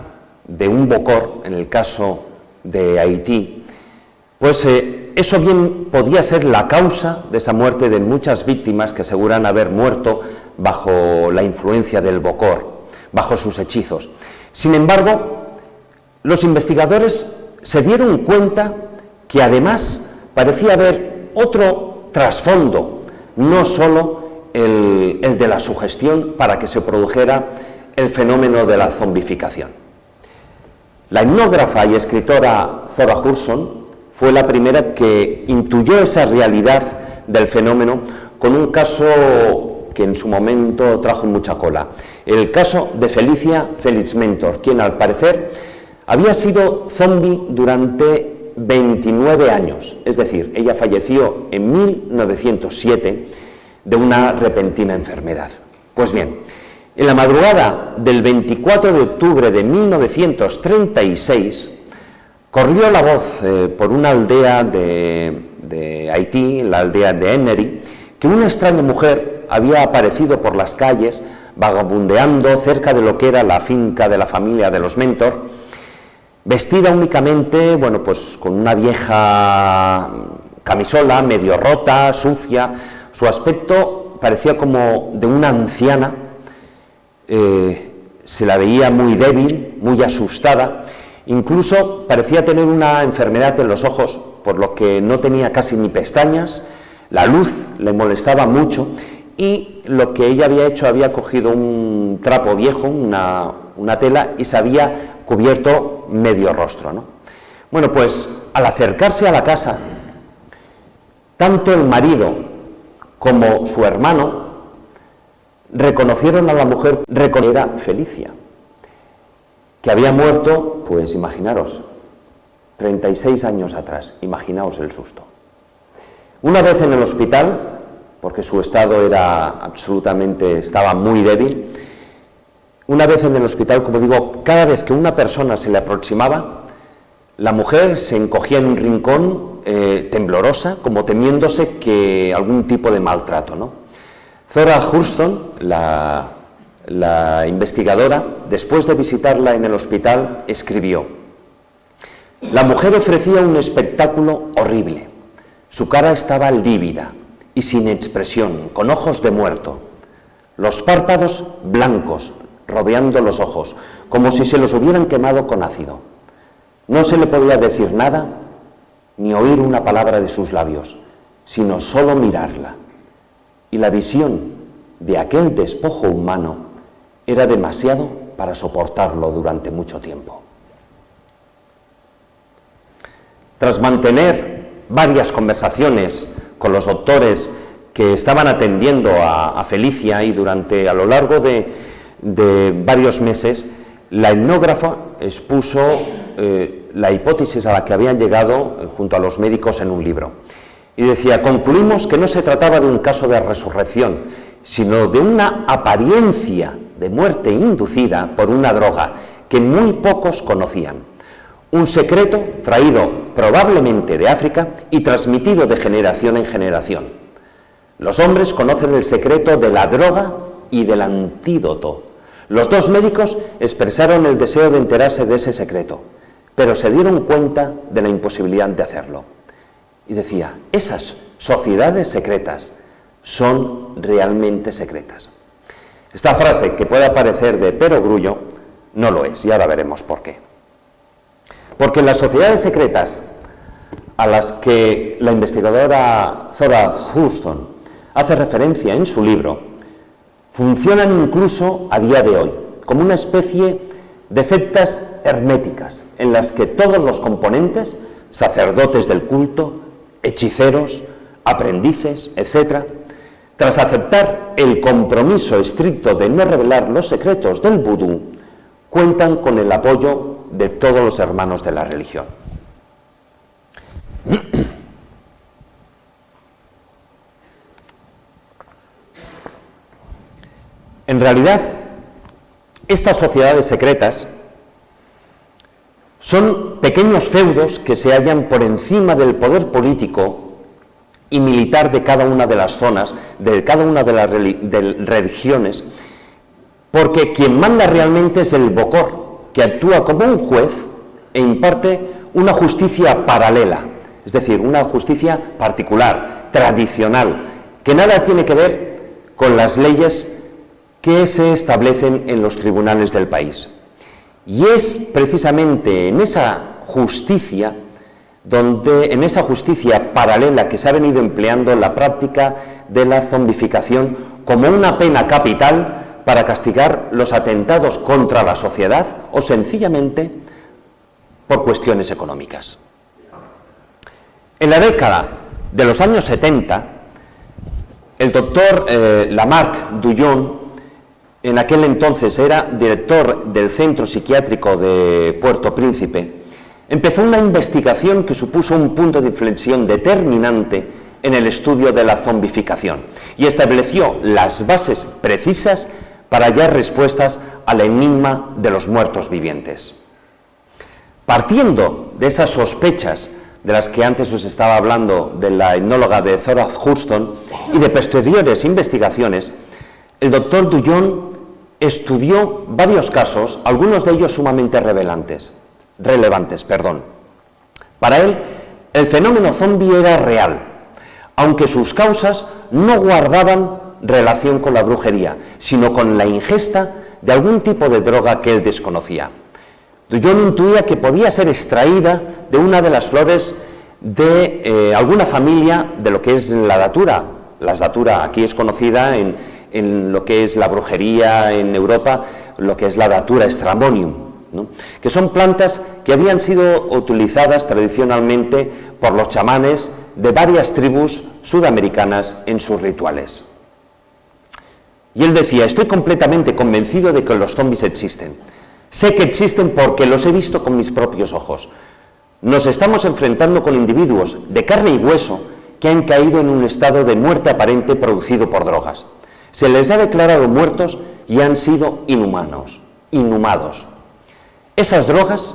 B: de un bokor, en el caso de Haití, pues eso bien podía ser la causa de esa muerte de muchas víctimas que aseguran haber muerto bajo la influencia del bokor, bajo sus hechizos. Sin embargo, los investigadores se dieron cuenta que además parecía haber otro trasfondo, no solo el de la sugestión para que se produjera el fenómeno de la zombificación. La etnógrafa y escritora Zora Hurson fue la primera que intuyó esa realidad del fenómeno con un caso que en su momento trajo mucha cola. El caso de Felicia Felix Mentor, quien al parecer había sido zombie durante 29 años, es decir, ella falleció en 1907 de una repentina enfermedad. Pues bien, en la madrugada del 24 de octubre de 1936, corrió la voz por una aldea de Haití, la aldea de Ennery, que una extraña mujer había aparecido por las calles vagabundeando cerca de lo que era la finca de la familia de los Mentor, vestida únicamente, bueno, pues con una vieja camisola, medio rota, sucia. Su aspecto parecía como de una anciana, se la veía muy débil, muy asustada, incluso parecía tener una enfermedad en los ojos, por lo que no tenía casi ni pestañas, la luz le molestaba mucho y lo que ella había hecho, había cogido un trapo viejo, una tela, y se había cubierto medio rostro, ¿no? Bueno, pues al acercarse a la casa, tanto el marido como su hermano reconocieron a la mujer, era Felicia, que había muerto, pues imaginaros, 36 años atrás, imaginaos el susto. Una vez en el hospital, porque su estado estaba muy débil, una vez en el hospital, como digo, cada vez que una persona se le aproximaba, la mujer se encogía en un rincón, temblorosa, como temiéndose que algún tipo de maltrato, ¿no? Zora Hurston, la investigadora, después de visitarla en el hospital, escribió: la mujer ofrecía un espectáculo horrible. Su cara estaba lívida y sin expresión, con ojos de muerto, los párpados blancos, rodeando los ojos, como si se los hubieran quemado con ácido. No se le podía decir nada, ni oír una palabra de sus labios, sino solo mirarla. Y la visión de aquel despojo humano era demasiado para soportarlo durante mucho tiempo. Tras mantener varias conversaciones con los doctores que estaban atendiendo a Felicia, y a lo largo de varios meses, la etnógrafa expuso la hipótesis a la que habían llegado junto a los médicos en un libro. Y decía: concluimos que no se trataba de un caso de resurrección, sino de una apariencia de muerte inducida por una droga que muy pocos conocían. Un secreto traído probablemente de África y transmitido de generación en generación. Los hombres conocen el secreto de la droga y del antídoto. Los dos médicos expresaron el deseo de enterarse de ese secreto, pero se dieron cuenta de la imposibilidad de hacerlo. Y decía: esas sociedades secretas son realmente secretas. Esta frase, que puede parecer de perogrullo, no lo es, y ahora veremos por qué. Porque las sociedades secretas a las que la investigadora Zora Hurston hace referencia en su libro funcionan incluso a día de hoy como una especie de sectas herméticas en las que todos los componentes, sacerdotes del culto, hechiceros, aprendices, etc., tras aceptar el compromiso estricto de no revelar los secretos del vudú, cuentan con el apoyo de todos los hermanos de la religión. En realidad, estas sociedades secretas son pequeños feudos que se hallan por encima del poder político y militar de cada una de las zonas, de cada una de las religiones, porque quien manda realmente es el Bokor, que actúa como un juez e imparte una justicia paralela, es decir, una justicia particular, tradicional, que nada tiene que ver con las leyes que se establecen en los tribunales del país. Y es precisamente en esa justicia en esa justicia paralela que se ha venido empleando la práctica de la zombificación como una pena capital para castigar los atentados contra la sociedad o sencillamente por cuestiones económicas. En la década de los años 70, el doctor Lamarck Duyon, en aquel entonces era director del Centro Psiquiátrico de Puerto Príncipe, empezó una investigación que supuso un punto de inflexión determinante en el estudio de la zombificación y estableció las bases precisas para hallar respuestas al enigma de los muertos vivientes. Partiendo de esas sospechas de las que antes os estaba hablando, de la etnóloga de Zora Hurston, y de posteriores investigaciones, el doctor Duyon estudió varios casos, algunos de ellos sumamente revelantes. relevantes. Para él, el fenómeno zombi era real, aunque sus causas no guardaban relación con la brujería, sino con la ingesta de algún tipo de droga que él desconocía. Dujon intuía que podía ser extraída de una de las flores de alguna familia de lo que es la datura. La datura aquí es conocida en lo que es la brujería en Europa, lo que es la datura stramonium, ¿no? Que son plantas que habían sido utilizadas tradicionalmente por los chamanes de varias tribus sudamericanas en sus rituales. Y él decía: estoy completamente convencido de que los zombies existen. Sé que existen porque los he visto con mis propios ojos. Nos estamos enfrentando con individuos de carne y hueso que han caído en un estado de muerte aparente producido por drogas. Se les ha declarado muertos y han sido inhumados. Esas drogas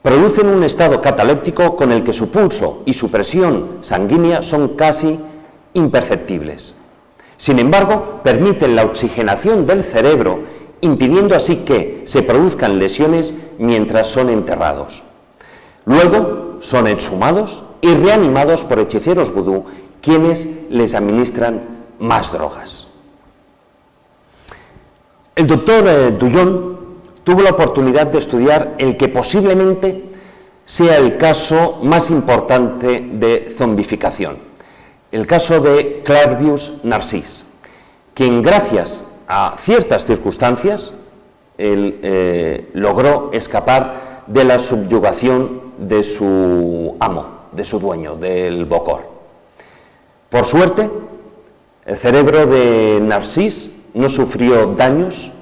B: producen un estado cataléptico con el que su pulso y su presión sanguínea son casi imperceptibles. Sin embargo, permiten la oxigenación del cerebro, impidiendo así que se produzcan lesiones mientras son enterrados. Luego son exhumados y reanimados por hechiceros vudú, quienes les administran más drogas. El doctor Dujon tuvo la oportunidad de estudiar el que posiblemente sea el caso más importante de zombificación, el caso de Clairvius Narcís, quien gracias a ciertas circunstancias él logró escapar de la subyugación de su amo, de su dueño, del Bokor. Por suerte, el cerebro de Narcís no sufrió daños,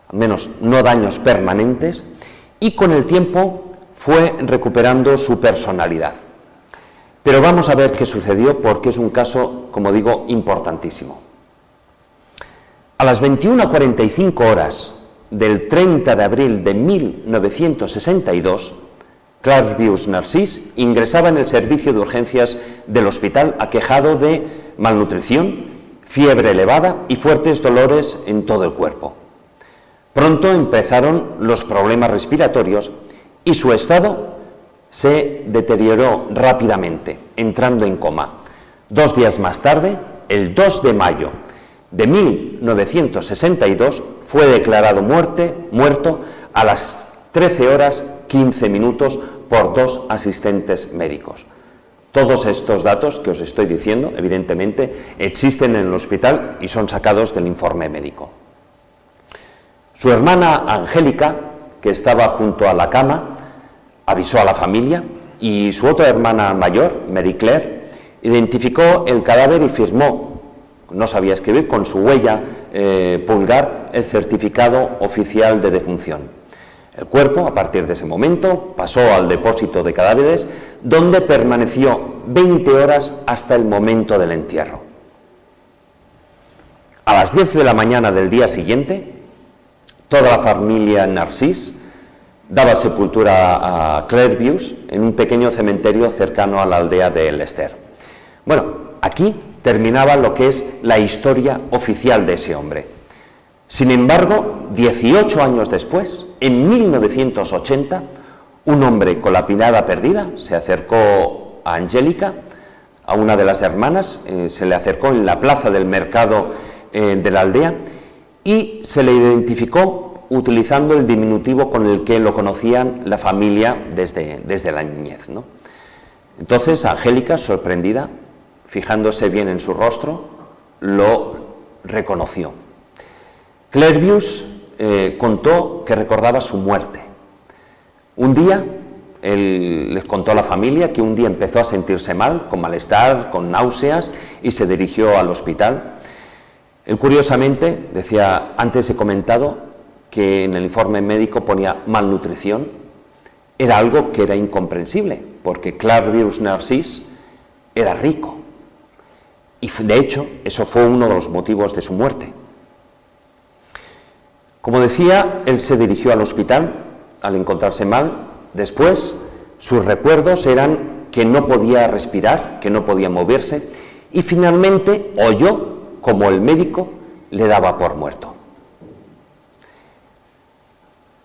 B: al menos no daños permanentes, y con el tiempo fue recuperando su personalidad. Pero vamos a ver qué sucedió, porque es un caso, como digo, importantísimo. A las 21:45 horas del 30 de abril de 1962, Clairvius Narcís ingresaba en el servicio de urgencias del hospital aquejado de malnutrición, fiebre elevada y fuertes dolores en todo el cuerpo. Pronto empezaron los problemas respiratorios y su estado se deterioró rápidamente, entrando en coma. 2 días más tarde, el 2 de mayo de 1962, fue declarado muerto a las 13:15 por 2 asistentes médicos. Todos estos datos que os estoy diciendo, evidentemente, existen en el hospital y son sacados del informe médico. Su hermana Angélica, que estaba junto a la cama, avisó a la familia, y su otra hermana mayor, Marie Claire, identificó el cadáver y firmó, no sabía escribir, con su huella pulgar, el certificado oficial de defunción. El cuerpo, a partir de ese momento, pasó al depósito de cadáveres, donde permaneció 20 horas hasta el momento del entierro. A las 10 de la mañana del día siguiente, toda la familia Narcís daba sepultura a Clairvius en un pequeño cementerio cercano a la aldea de Elster. Bueno, aquí terminaba lo que es la historia oficial de ese hombre. Sin embargo, 18 años después, en 1980, un hombre con la mirada perdida se acercó a Angélica, a una de las hermanas, se le acercó en la plaza del mercado de la aldea, y se le identificó utilizando el diminutivo con el que lo conocían la familia desde la niñez, ¿no? Entonces Angélica, sorprendida, fijándose bien en su rostro, lo reconoció. Clairvius contó que recordaba su muerte. Un día, él les contó a la familia que un día empezó a sentirse mal, con malestar, con náuseas, y se dirigió al hospital. Él, curiosamente, decía, antes he comentado que en el informe médico ponía malnutrición. Era algo que era incomprensible, porque Clairvius Narcís era rico. Y de hecho, eso fue uno de los motivos de su muerte. Como decía, él se dirigió al hospital al encontrarse mal. Después, sus recuerdos eran que no podía respirar, que no podía moverse, y finalmente oyó como el médico le daba por muerto.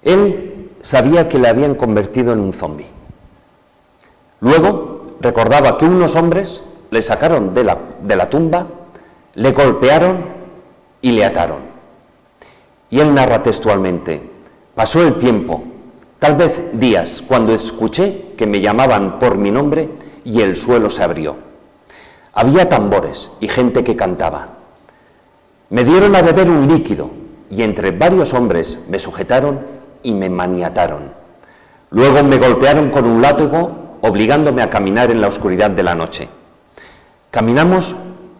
B: Él sabía que le habían convertido en un zombi. Luego recordaba que unos hombres le sacaron de la tumba, le golpearon y le ataron. Y él narra textualmente: pasó el tiempo, tal vez días, cuando escuché que me llamaban por mi nombre y el suelo se abrió. Había tambores y gente que cantaba. Me dieron a beber un líquido y entre varios hombres me sujetaron y me maniataron. Luego me golpearon con un látigo, obligándome a caminar en la oscuridad de la noche. Caminamos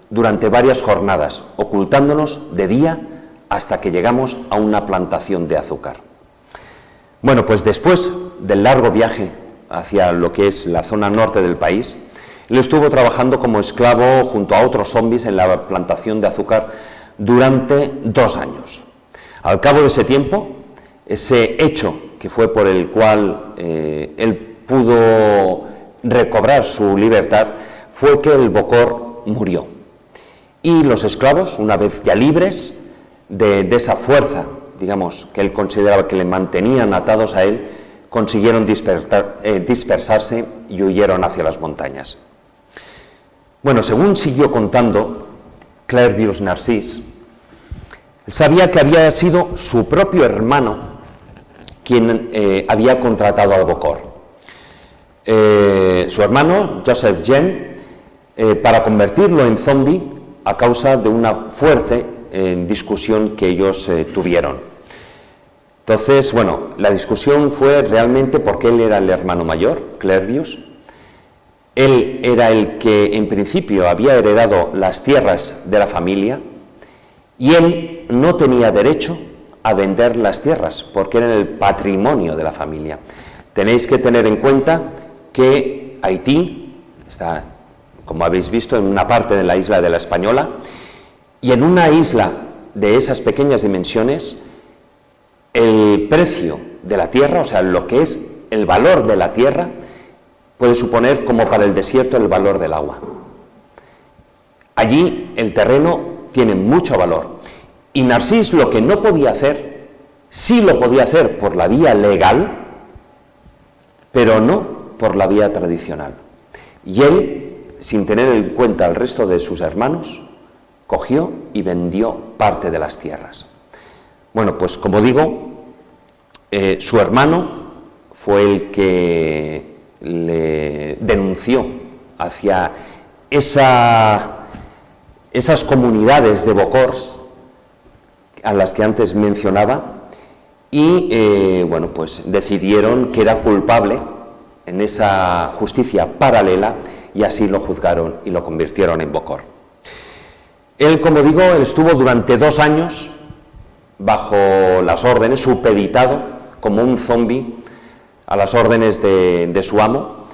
B: durante varias jornadas, ocultándonos de día hasta que llegamos a una plantación de azúcar. Bueno, pues después del largo viaje hacia lo que es la zona norte del país, él estuvo trabajando como esclavo junto a otros zombis en la plantación de azúcar durante 2 años. Al cabo de ese tiempo, ese hecho que fue por el cual él pudo recobrar su libertad fue que el Bokor murió. Y los esclavos, una vez ya libres de esa fuerza, digamos, que él consideraba que le mantenían atados a él, consiguieron dispersarse y huyeron hacia las montañas. Bueno, según siguió contando Clairvius Narcís, él sabía que había sido su propio hermano quien había contratado al Bokor. Su hermano, Joseph Jen, para convertirlo en zombi a causa de una fuerte discusión que ellos tuvieron. Entonces, bueno, la discusión fue realmente porque él era el hermano mayor, Clairvius. Él era el que en principio había heredado las tierras de la familia y él no tenía derecho a vender las tierras porque eran el patrimonio de la familia. Tenéis que tener en cuenta que Haití está, como habéis visto, en una parte de la isla de la Española, y en una isla de esas pequeñas dimensiones, el precio de la tierra, o sea, lo que es el valor de la tierra, puede suponer, como para el desierto, el valor del agua. Allí el terreno tiene mucho valor. Y Narcís lo que no podía hacer, sí lo podía hacer por la vía legal, pero no por la vía tradicional. Y él, sin tener en cuenta al resto de sus hermanos, cogió y vendió parte de las tierras. Bueno, pues como digo, su hermano fue el que le denunció hacia esas comunidades de Bokors a las que antes mencionaba y, bueno, pues decidieron que era culpable en esa justicia paralela y así lo juzgaron y lo convirtieron en Bokor. Él, como digo, estuvo durante 2 años bajo las órdenes, supeditado como un zombi a las órdenes de su amo,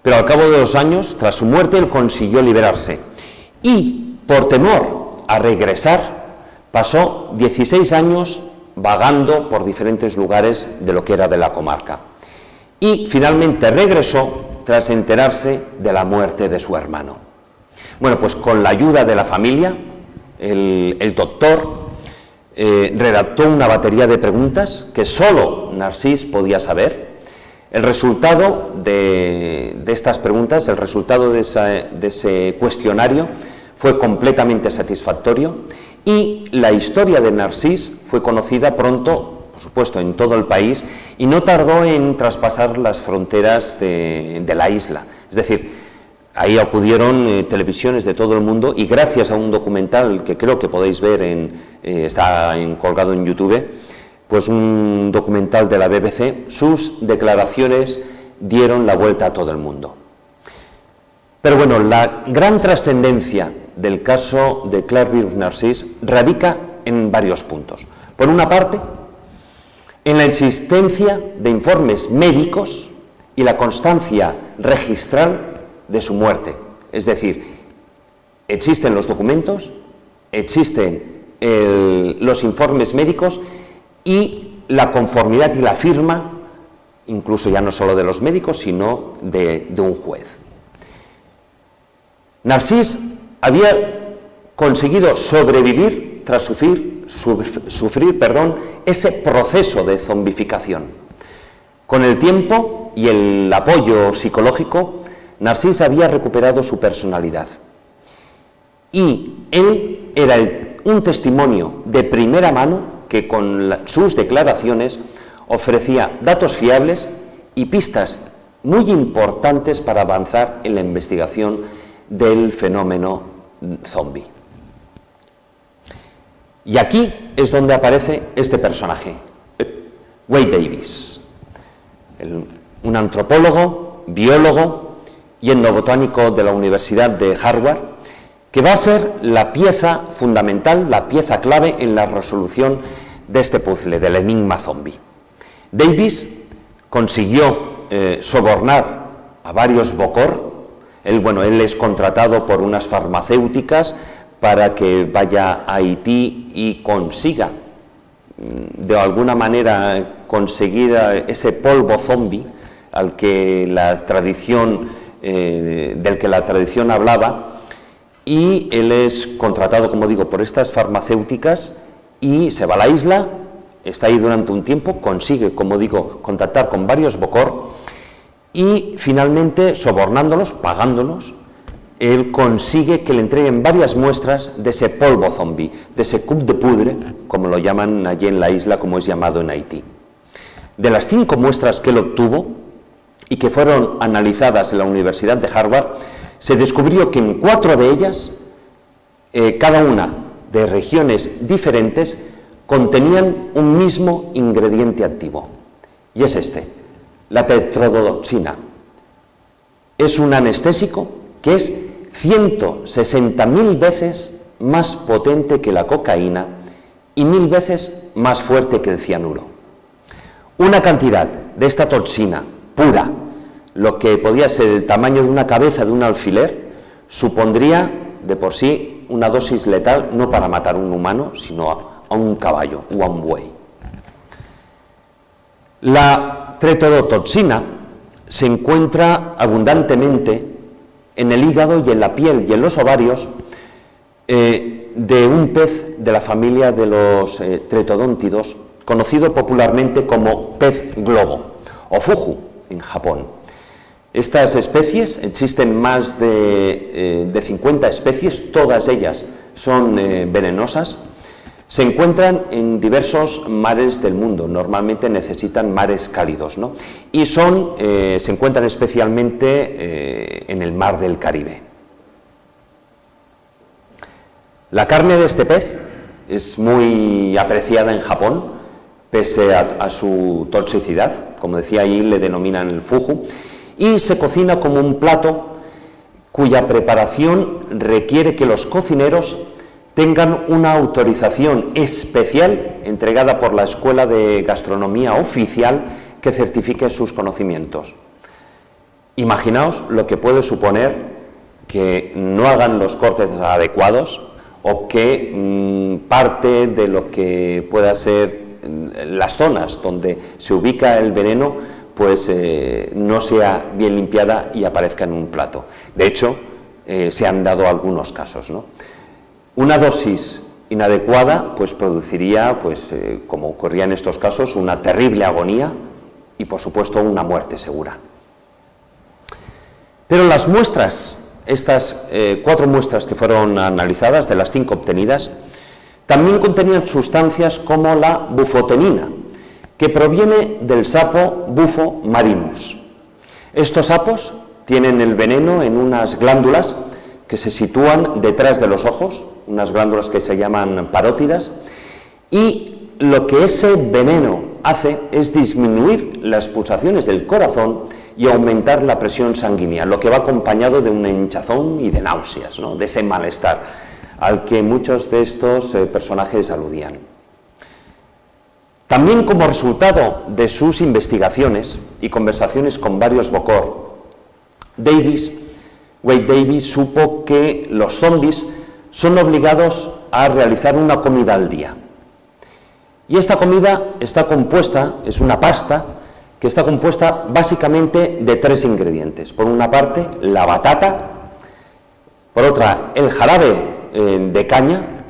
B: pero al cabo de 2 años, tras su muerte, él consiguió liberarse y, por temor a regresar, pasó 16 años vagando por diferentes lugares de lo que era de la comarca y finalmente regresó tras enterarse de la muerte de su hermano. Bueno, pues con la ayuda de la familia, el doctor redactó una batería de preguntas que solo Narcís podía saber. El resultado de estas preguntas, el resultado de ese cuestionario fue completamente satisfactorio y la historia de Narcís fue conocida pronto, por supuesto, en todo el país y no tardó en traspasar las fronteras de la isla. Es decir, ahí acudieron televisiones de todo el mundo y gracias a un documental que creo que podéis ver, está colgado en YouTube, pues un documental de la BBC, sus declaraciones dieron la vuelta a todo el mundo. Pero bueno, la gran trascendencia del caso de Clairvius Narcís radica en varios puntos. Por una parte, en la existencia de informes médicos y la constancia registral de su muerte. Es decir, existen los documentos, existen los informes médicos y la conformidad y la firma, incluso ya no solo de los médicos, sino de un juez. Narcís había conseguido sobrevivir tras sufrir ese proceso de zombificación. Con el tiempo y el apoyo psicológico, Narcís había recuperado su personalidad. Y él era un testimonio de primera mano que con sus declaraciones ofrecía datos fiables y pistas muy importantes para avanzar en la investigación del fenómeno zombie. Y aquí es donde aparece este personaje, Wade Davis, un antropólogo, biólogo y etnobotánico de la Universidad de Harvard, que va a ser la pieza fundamental, la pieza clave en la resolución de este puzzle, del enigma zombie. Davis consiguió sobornar a varios Bokor. Él es contratado por unas farmacéuticas para que vaya a Haití y consiga, de alguna manera, conseguir ese polvo zombie al que del que la tradición hablaba, y él es contratado, como digo, por estas farmacéuticas y se va a la isla, está ahí durante un tiempo, consigue, como digo, contactar con varios Bokor y finalmente, sobornándolos, pagándolos, él consigue que le entreguen varias muestras de ese polvo zombie, de ese coup de poudre, como lo llaman allí en la isla, como es llamado en Haití. De las 5 muestras que él obtuvo y que fueron analizadas en la Universidad de Harvard, se descubrió que en 4 de ellas, cada una de regiones diferentes, contenían un mismo ingrediente activo, y es este, la tetrodotoxina. Es un anestésico que es 160.000 veces más potente que la cocaína y 1000 veces más fuerte que el cianuro. Una cantidad de esta toxina pura, lo que podía ser el tamaño de una cabeza de un alfiler, supondría de por sí una dosis letal no para matar a un humano, sino a un caballo o a un buey. La tetrodotoxina se encuentra abundantemente en el hígado y en la piel y en los ovarios de un pez de la familia de los tretodóntidos, conocido popularmente como pez globo o fugu en Japón. Estas especies, existen más de 50 especies, todas ellas son venenosas, se encuentran en diversos mares del mundo, normalmente necesitan mares cálidos, ¿no? Y se encuentran especialmente en el mar del Caribe. La carne de este pez es muy apreciada en Japón, pese a su toxicidad, como decía ahí, le denominan el fugu, y se cocina como un plato cuya preparación requiere que los cocineros tengan una autorización especial entregada por la Escuela de Gastronomía Oficial que certifique sus conocimientos. Imaginaos lo que puede suponer que no hagan los cortes adecuados o que parte de lo que pueda ser las zonas donde se ubica el veneno pues no sea bien limpiada y aparezca en un plato. De hecho, se han dado algunos casos, ¿no? Una dosis inadecuada pues produciría, como ocurría en estos casos, una terrible agonía y, por supuesto, una muerte segura. Pero las muestras, estas 4 muestras que fueron analizadas, de las 5 obtenidas, también contenían sustancias como la bufotenina, que proviene del sapo Bufo marinus. Estos sapos tienen el veneno en unas glándulas que se sitúan detrás de los ojos, unas glándulas que se llaman parótidas, y lo que ese veneno hace es disminuir las pulsaciones del corazón y aumentar la presión sanguínea, lo que va acompañado de una hinchazón y de náuseas, ¿no? De ese malestar al que muchos de estos personajes aludían. También, como resultado de sus investigaciones y conversaciones con varios Bokor, Wade Davis supo que los zombies son obligados a realizar una comida al día. Y esta comida está compuesta, es una pasta, que está compuesta básicamente de 3 ingredientes. Por una parte, la batata, por otra, el jarabe de caña,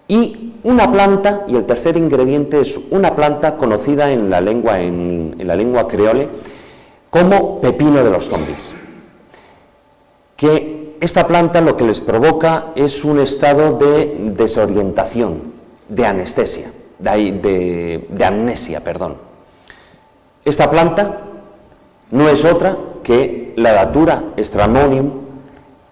B: y una planta, y el tercer ingrediente es una planta conocida en la lengua creole como pepino de los zombies. Que esta planta lo que les provoca es un estado de desorientación, de anestesia, de amnesia, perdón. Esta planta no es otra que la Datura stramonium,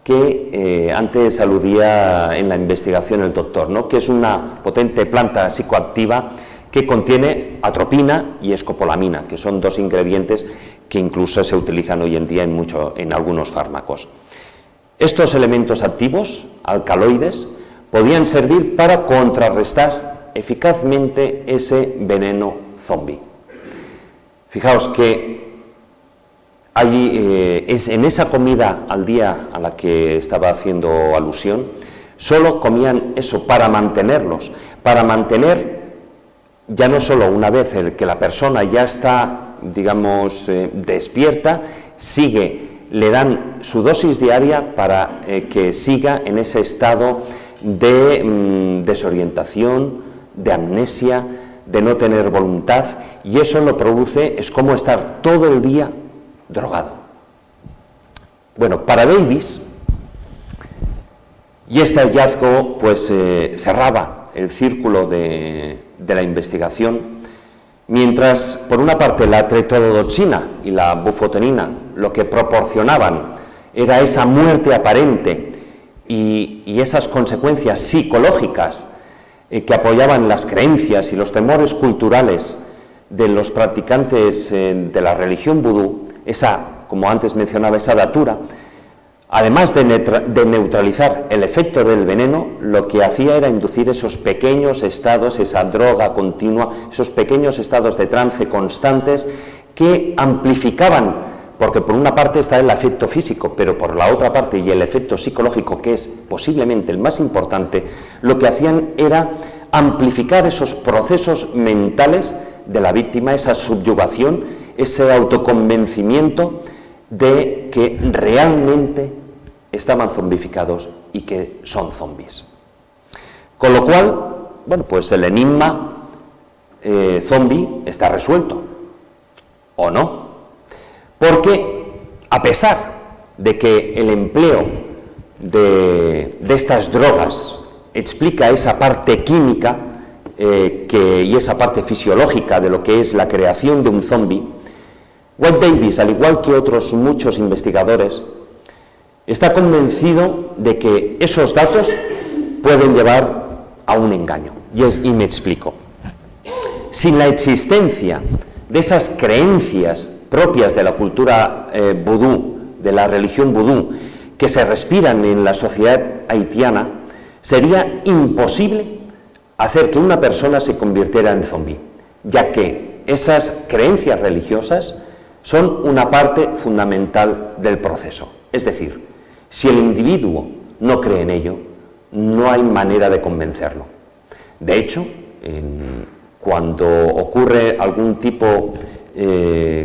B: que antes aludía en la investigación el doctor, ¿no? Que es una potente planta psicoactiva que contiene atropina y escopolamina, que son dos ingredientes que incluso se utilizan hoy en día en algunos fármacos. Estos elementos activos, alcaloides, podían servir para contrarrestar eficazmente ese veneno zombi. Fijaos que en esa comida al día a la que estaba haciendo alusión, solo comían eso para mantenerlos, para mantener ya no solo una vez que la persona ya está, digamos, despierta, le dan su dosis diaria para que siga en ese estado de desorientación, de amnesia, de no tener voluntad, y eso lo produce, es como estar todo el día drogado. Bueno, para Davis, y este hallazgo pues cerraba el círculo de la investigación, mientras por una parte la tetrodotoxina y la bufotenina lo que proporcionaban era esa muerte aparente y esas consecuencias psicológicas que apoyaban las creencias y los temores culturales de los practicantes de la religión vudú, como antes mencionaba, esa datura, además de neutralizar el efecto del veneno, lo que hacía era inducir esos pequeños estados, esa droga continua, esos pequeños estados de trance constantes que amplificaban, porque por una parte está el efecto físico, pero por la otra parte, y el efecto psicológico, que es posiblemente el más importante, lo que hacían era amplificar esos procesos mentales de la víctima, esa subyugación, ese autoconvencimiento de que realmente estaban zombificados y que son zombies. Con lo cual, bueno, pues el enigma zombie está resuelto, ¿o no? Porque a pesar de que el empleo de estas drogas explica esa parte química y esa parte fisiológica de lo que es la creación de un zombie, Wade Davis, al igual que otros muchos investigadores, está convencido de que esos datos pueden llevar a un engaño. Y me explico. Sin la existencia de esas creencias propias de la cultura vudú, de la religión vudú, que se respiran en la sociedad haitiana, sería imposible hacer que una persona se convirtiera en zombi, ya que esas creencias religiosas son una parte fundamental del proceso. Es decir, si el individuo no cree en ello, no hay manera de convencerlo. De hecho, cuando ocurre algún tipo,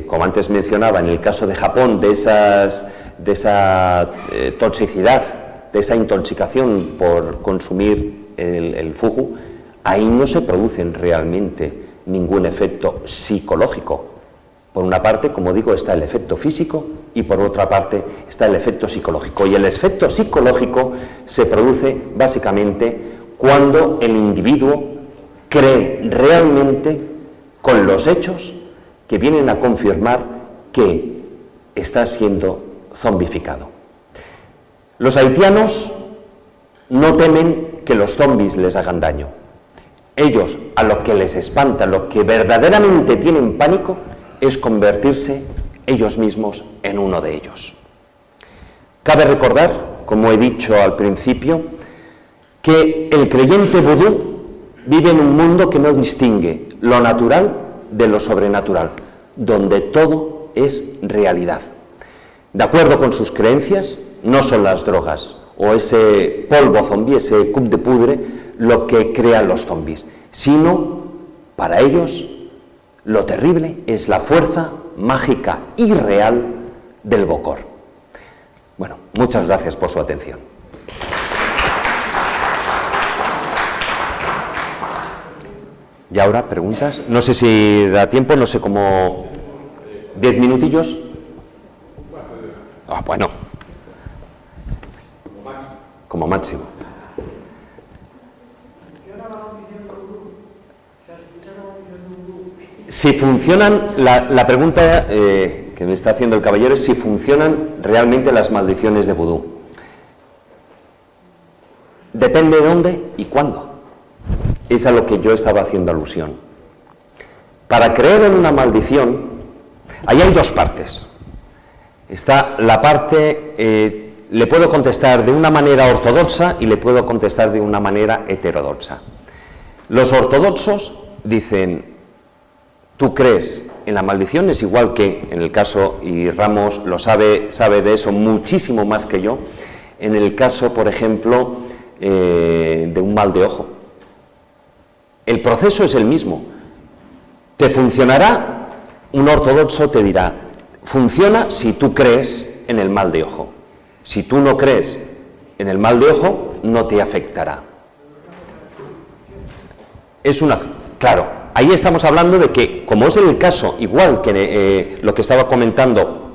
B: como antes mencionaba, en el caso de Japón, de esa toxicidad, de esa intoxicación por consumir el fugu, ahí no se producen realmente ningún efecto psicológico. Por una parte, como digo, está el efecto físico y por otra parte está el efecto psicológico. Y el efecto psicológico se produce básicamente cuando el individuo cree realmente con los hechos que vienen a confirmar que está siendo zombificado. Los haitianos no temen que los zombies les hagan daño. Ellos, a lo que les espanta, lo que verdaderamente tienen pánico, es convertirse ellos mismos en uno de ellos. Cabe recordar, como he dicho al principio, que el creyente vudú vive en un mundo que no distingue lo natural de lo sobrenatural, donde todo es realidad. De acuerdo con sus creencias, no son las drogas o ese polvo zombi, ese cup de pudre, lo que crean los zombis, sino, para ellos, lo terrible es la fuerza mágica y real del Bokor. Bueno, muchas gracias por su atención. Y ahora, preguntas. No sé si da tiempo, no sé cómo... ¿10 minutillos? Ah, bueno. Como máximo. Si funcionan, la pregunta que me está haciendo el caballero es si funcionan realmente las maldiciones de vudú. Depende de dónde y cuándo. Es a lo que yo estaba haciendo alusión. Para creer en una maldición, ahí hay dos partes. Está la parte, le puedo contestar de una manera ortodoxa y le puedo contestar de una manera heterodoxa. Los ortodoxos dicen, tú crees en la maldición, es igual que en el caso, y Ramos lo sabe de eso muchísimo más que yo, en el caso, por ejemplo, de un mal de ojo. El proceso es el mismo. Te funcionará, un ortodoxo te dirá, funciona si tú crees en el mal de ojo. Si tú no crees en el mal de ojo, no te afectará. Claro, ahí estamos hablando de que, como es el caso, igual que lo que estaba comentando,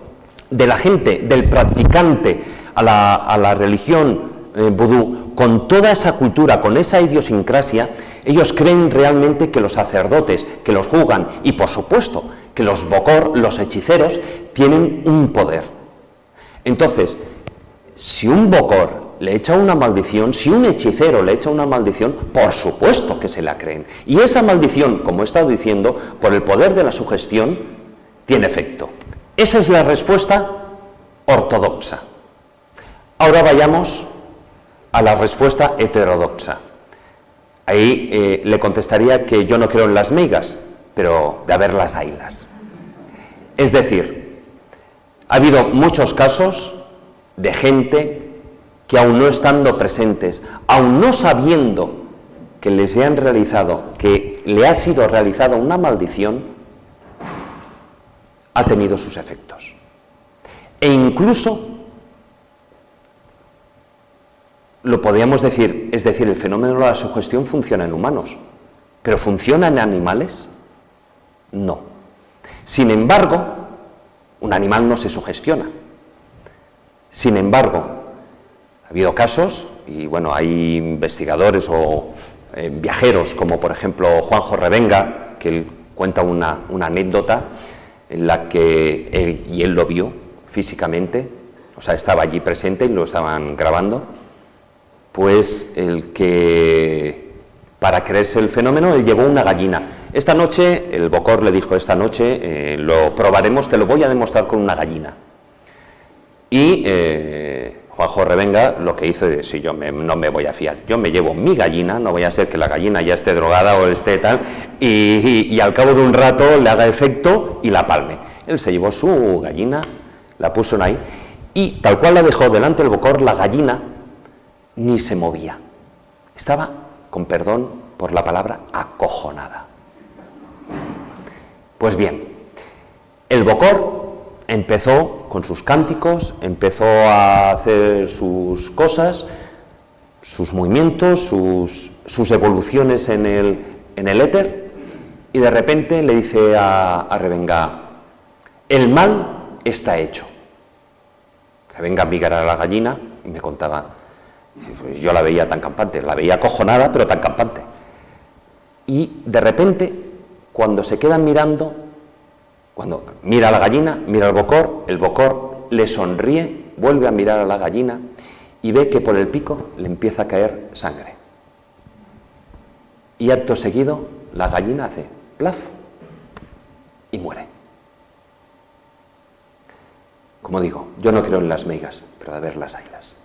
B: de la gente, del practicante a la religión vudú, con toda esa cultura, con esa idiosincrasia, ellos creen realmente que los sacerdotes que los juzgan, y por supuesto que los bokor, los hechiceros, tienen un poder. Entonces, si un bokor le echa una maldición, si un hechicero le echa una maldición, por supuesto que se la creen. Y esa maldición, como he estado diciendo, por el poder de la sugestión, tiene efecto. Esa es la respuesta ortodoxa. Ahora vayamos a la respuesta heterodoxa. Ahí le contestaría que yo no creo en las migas, pero de haberlas haylas. Es decir, ha habido muchos casos de gente que aun no estando presentes, aun no sabiendo que les han realizado, que le ha sido realizada una maldición, ha tenido sus efectos. E incluso lo podríamos decir, es decir, el fenómeno de la sugestión funciona en humanos, pero ¿funciona en animales? No. Sin embargo, un animal no se sugestiona. Sin embargo, ha habido casos, y bueno, hay investigadores o viajeros, como por ejemplo Juanjo Revenga, que él cuenta una anécdota en la que él lo vio físicamente, o sea, estaba allí presente y lo estaban grabando. Pues el que, para creerse el fenómeno, él llevó una gallina. Esta noche, el bokor le dijo, esta noche lo probaremos, te lo voy a demostrar con una gallina. Y Juanjo Revenga lo que hizo es, si yo no me voy a fiar, yo me llevo mi gallina, no voy a ser que la gallina ya esté drogada o esté tal, y al cabo de un rato le haga efecto y la palme. Él se llevó su gallina, la puso ahí, y tal cual la dejó delante del bokor, la gallina ni se movía. Estaba, con perdón por la palabra, acojonada. Pues bien, el bokor empezó con sus cánticos, empezó a hacer sus cosas, sus movimientos, sus evoluciones en el éter, y de repente le dice a Revenga, el mal está hecho. Revenga mira a la gallina y me contaba, yo la veía tan campante, la veía acojonada, pero tan campante. Y de repente, cuando se quedan mirando, cuando mira a la gallina, mira al bokor, el bokor le sonríe, vuelve a mirar a la gallina y ve que por el pico le empieza a caer sangre. Y acto seguido, la gallina hace plaf y muere. Como digo, yo no creo en las migas, pero de ver las haylas.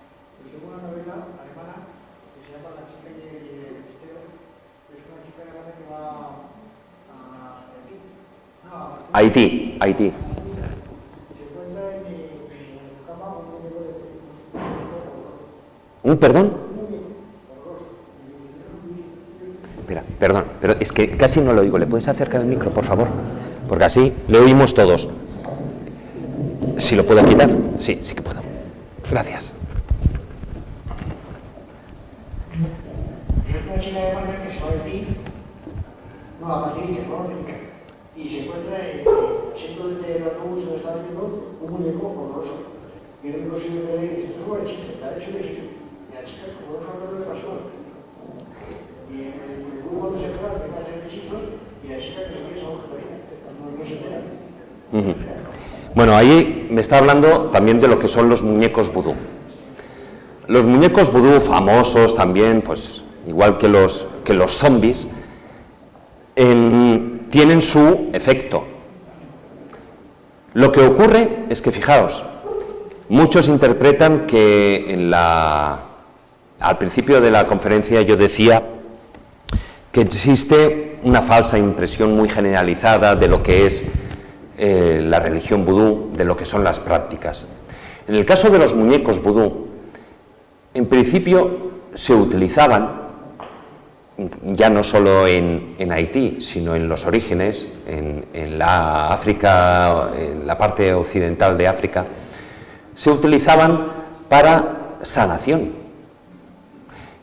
B: Haití. ¿Un perdón? Espera, perdón, pero es que casi no lo oigo. ¿Le puedes acercar el micro, por favor? Porque así le oímos todos. ¿Si lo puedo quitar? Sí que puedo. Gracias.
C: Es una chica de España que se va a Haití no, la maquinilla, no la maquinilla. Y se encuentra en el centro del autobús donde está vendiendo un muñeco horroroso. Y el único sitio que le dice, esto es buen chiste, la hecho de chiste. Y la chica, como no sabe de pasión. Y el grupo cuando se fue, me hace besitos, y la chica que se quiere esa hoja no se entera.
B: Bueno, ahí me está hablando también de lo que son los muñecos vudú. Los muñecos vudú famosos también, pues igual que los zombies, tienen su efecto. Lo que ocurre es que, fijaos, muchos interpretan que al principio de la conferencia yo decía que existe una falsa impresión muy generalizada de lo que es la religión vudú, de lo que son las prácticas. En el caso de los muñecos vudú, en principio se utilizaban, ya no solo en Haití, sino en los orígenes, en la África, en la parte occidental de África, se utilizaban para sanación.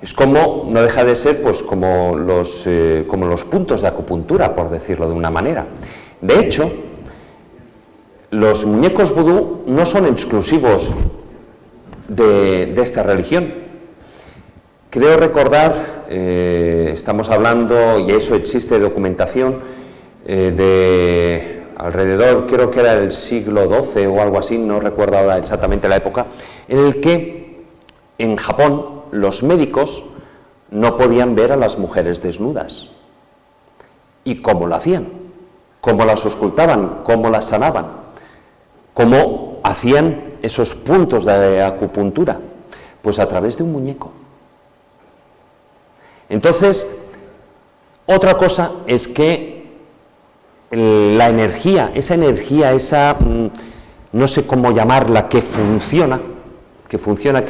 B: Es como, no deja de ser, pues como los puntos de acupuntura, por decirlo de una manera. De hecho, los muñecos vudú no son exclusivos de esta religión. Creo recordar, estamos hablando, y eso existe documentación, de alrededor, creo que era el siglo XII o algo así, no recuerdo ahora exactamente la época, en el que en Japón los médicos no podían ver a las mujeres desnudas. ¿Y cómo lo hacían? ¿Cómo las auscultaban? ¿Cómo las sanaban? ¿Cómo hacían esos puntos de acupuntura? Pues a través de un muñeco. Entonces, otra cosa es que la energía, esa no sé cómo llamarla, que funciona, que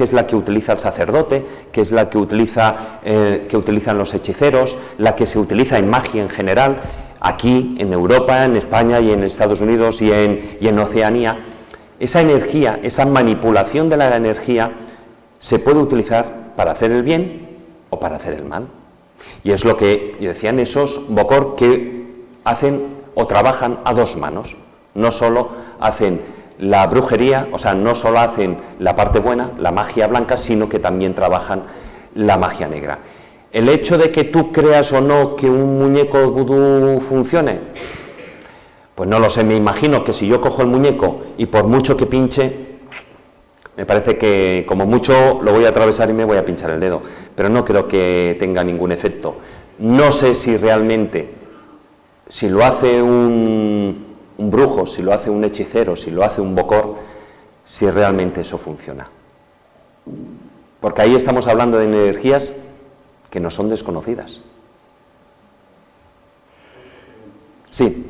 B: es la que utiliza el sacerdote, que es la que utilizan los hechiceros, la que se utiliza en magia en general, aquí en Europa, en España y en Estados Unidos y en Oceanía. Esa energía, esa manipulación de la energía se puede utilizar para hacer el bien o para hacer el mal. Y es lo que decían esos bokor que hacen o trabajan a dos manos. No solo hacen la brujería, o sea, no solo hacen la parte buena, la magia blanca, sino que también trabajan la magia negra. El hecho de que tú creas o no que un muñeco vudú funcione, pues no lo sé, me imagino que si yo cojo el muñeco y por mucho que pinche, me parece que como mucho lo voy a atravesar y me voy a pinchar el dedo, pero no creo que tenga ningún efecto. No sé si realmente, si lo hace un brujo, si lo hace un hechicero, si lo hace un bokor, si realmente eso funciona. Porque ahí estamos hablando de energías que no son desconocidas. Sí.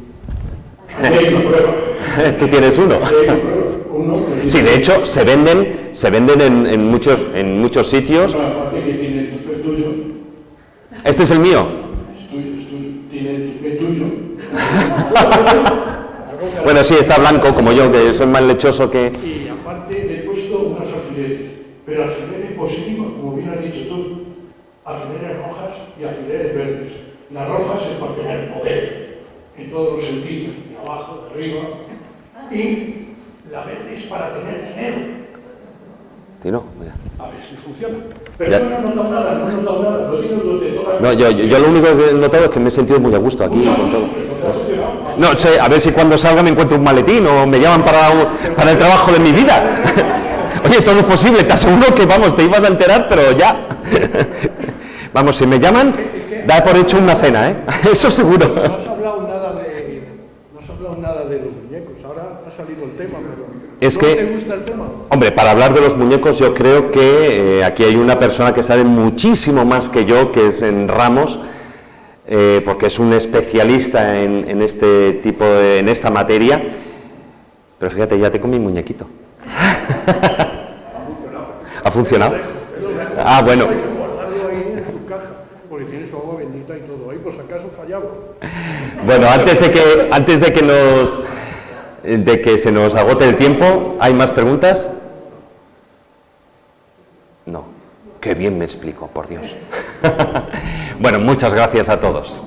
B: Tú tienes uno. Sí, de hecho se venden en muchos sitios. Este es el mío. Bueno, sí, está blanco como yo, que soy más lechoso que...
C: Y aparte le he puesto unos alfileres, pero alfileres positivos, como bien has dicho tú, alfileres rojas y alfileres verdes. Las rojas es para tener poder, en todos los sentidos, de abajo, de arriba, y la verde es para tener dinero.
B: Tino, mira.
C: A ver si funciona. Pero yo no he notado nada, no tiene lo que toca.
B: No, yo lo único que he notado es que me he sentido muy a gusto aquí con todo. No sé, a ver si cuando salga me encuentro un maletín o me llaman para el trabajo de mi vida. Oye, todo es posible, te aseguro que, vamos, te ibas a enterar, pero ya. Vamos, si me llaman, da por hecho una cena, ¿eh? Eso seguro.
C: No has hablado nada de los muñecos, ahora ha salido el tema, pero
B: es
C: ¿no te gusta el tema?
B: Hombre, para hablar de los muñecos yo creo que aquí hay una persona que sabe muchísimo más que yo, que es en Ramos, porque es un especialista en este tipo en esta materia, pero fíjate, ya tengo mi muñequito. ¿Ha funcionado? Ah, bueno.
C: Hay que guardarlo ahí en su caja, porque tiene su agua bendita y todo, ahí por si acaso fallaba.
B: Bueno, antes de que se nos agote el tiempo, ¿hay más preguntas? No. Qué bien me explico, por Dios. Bueno, muchas gracias a todos.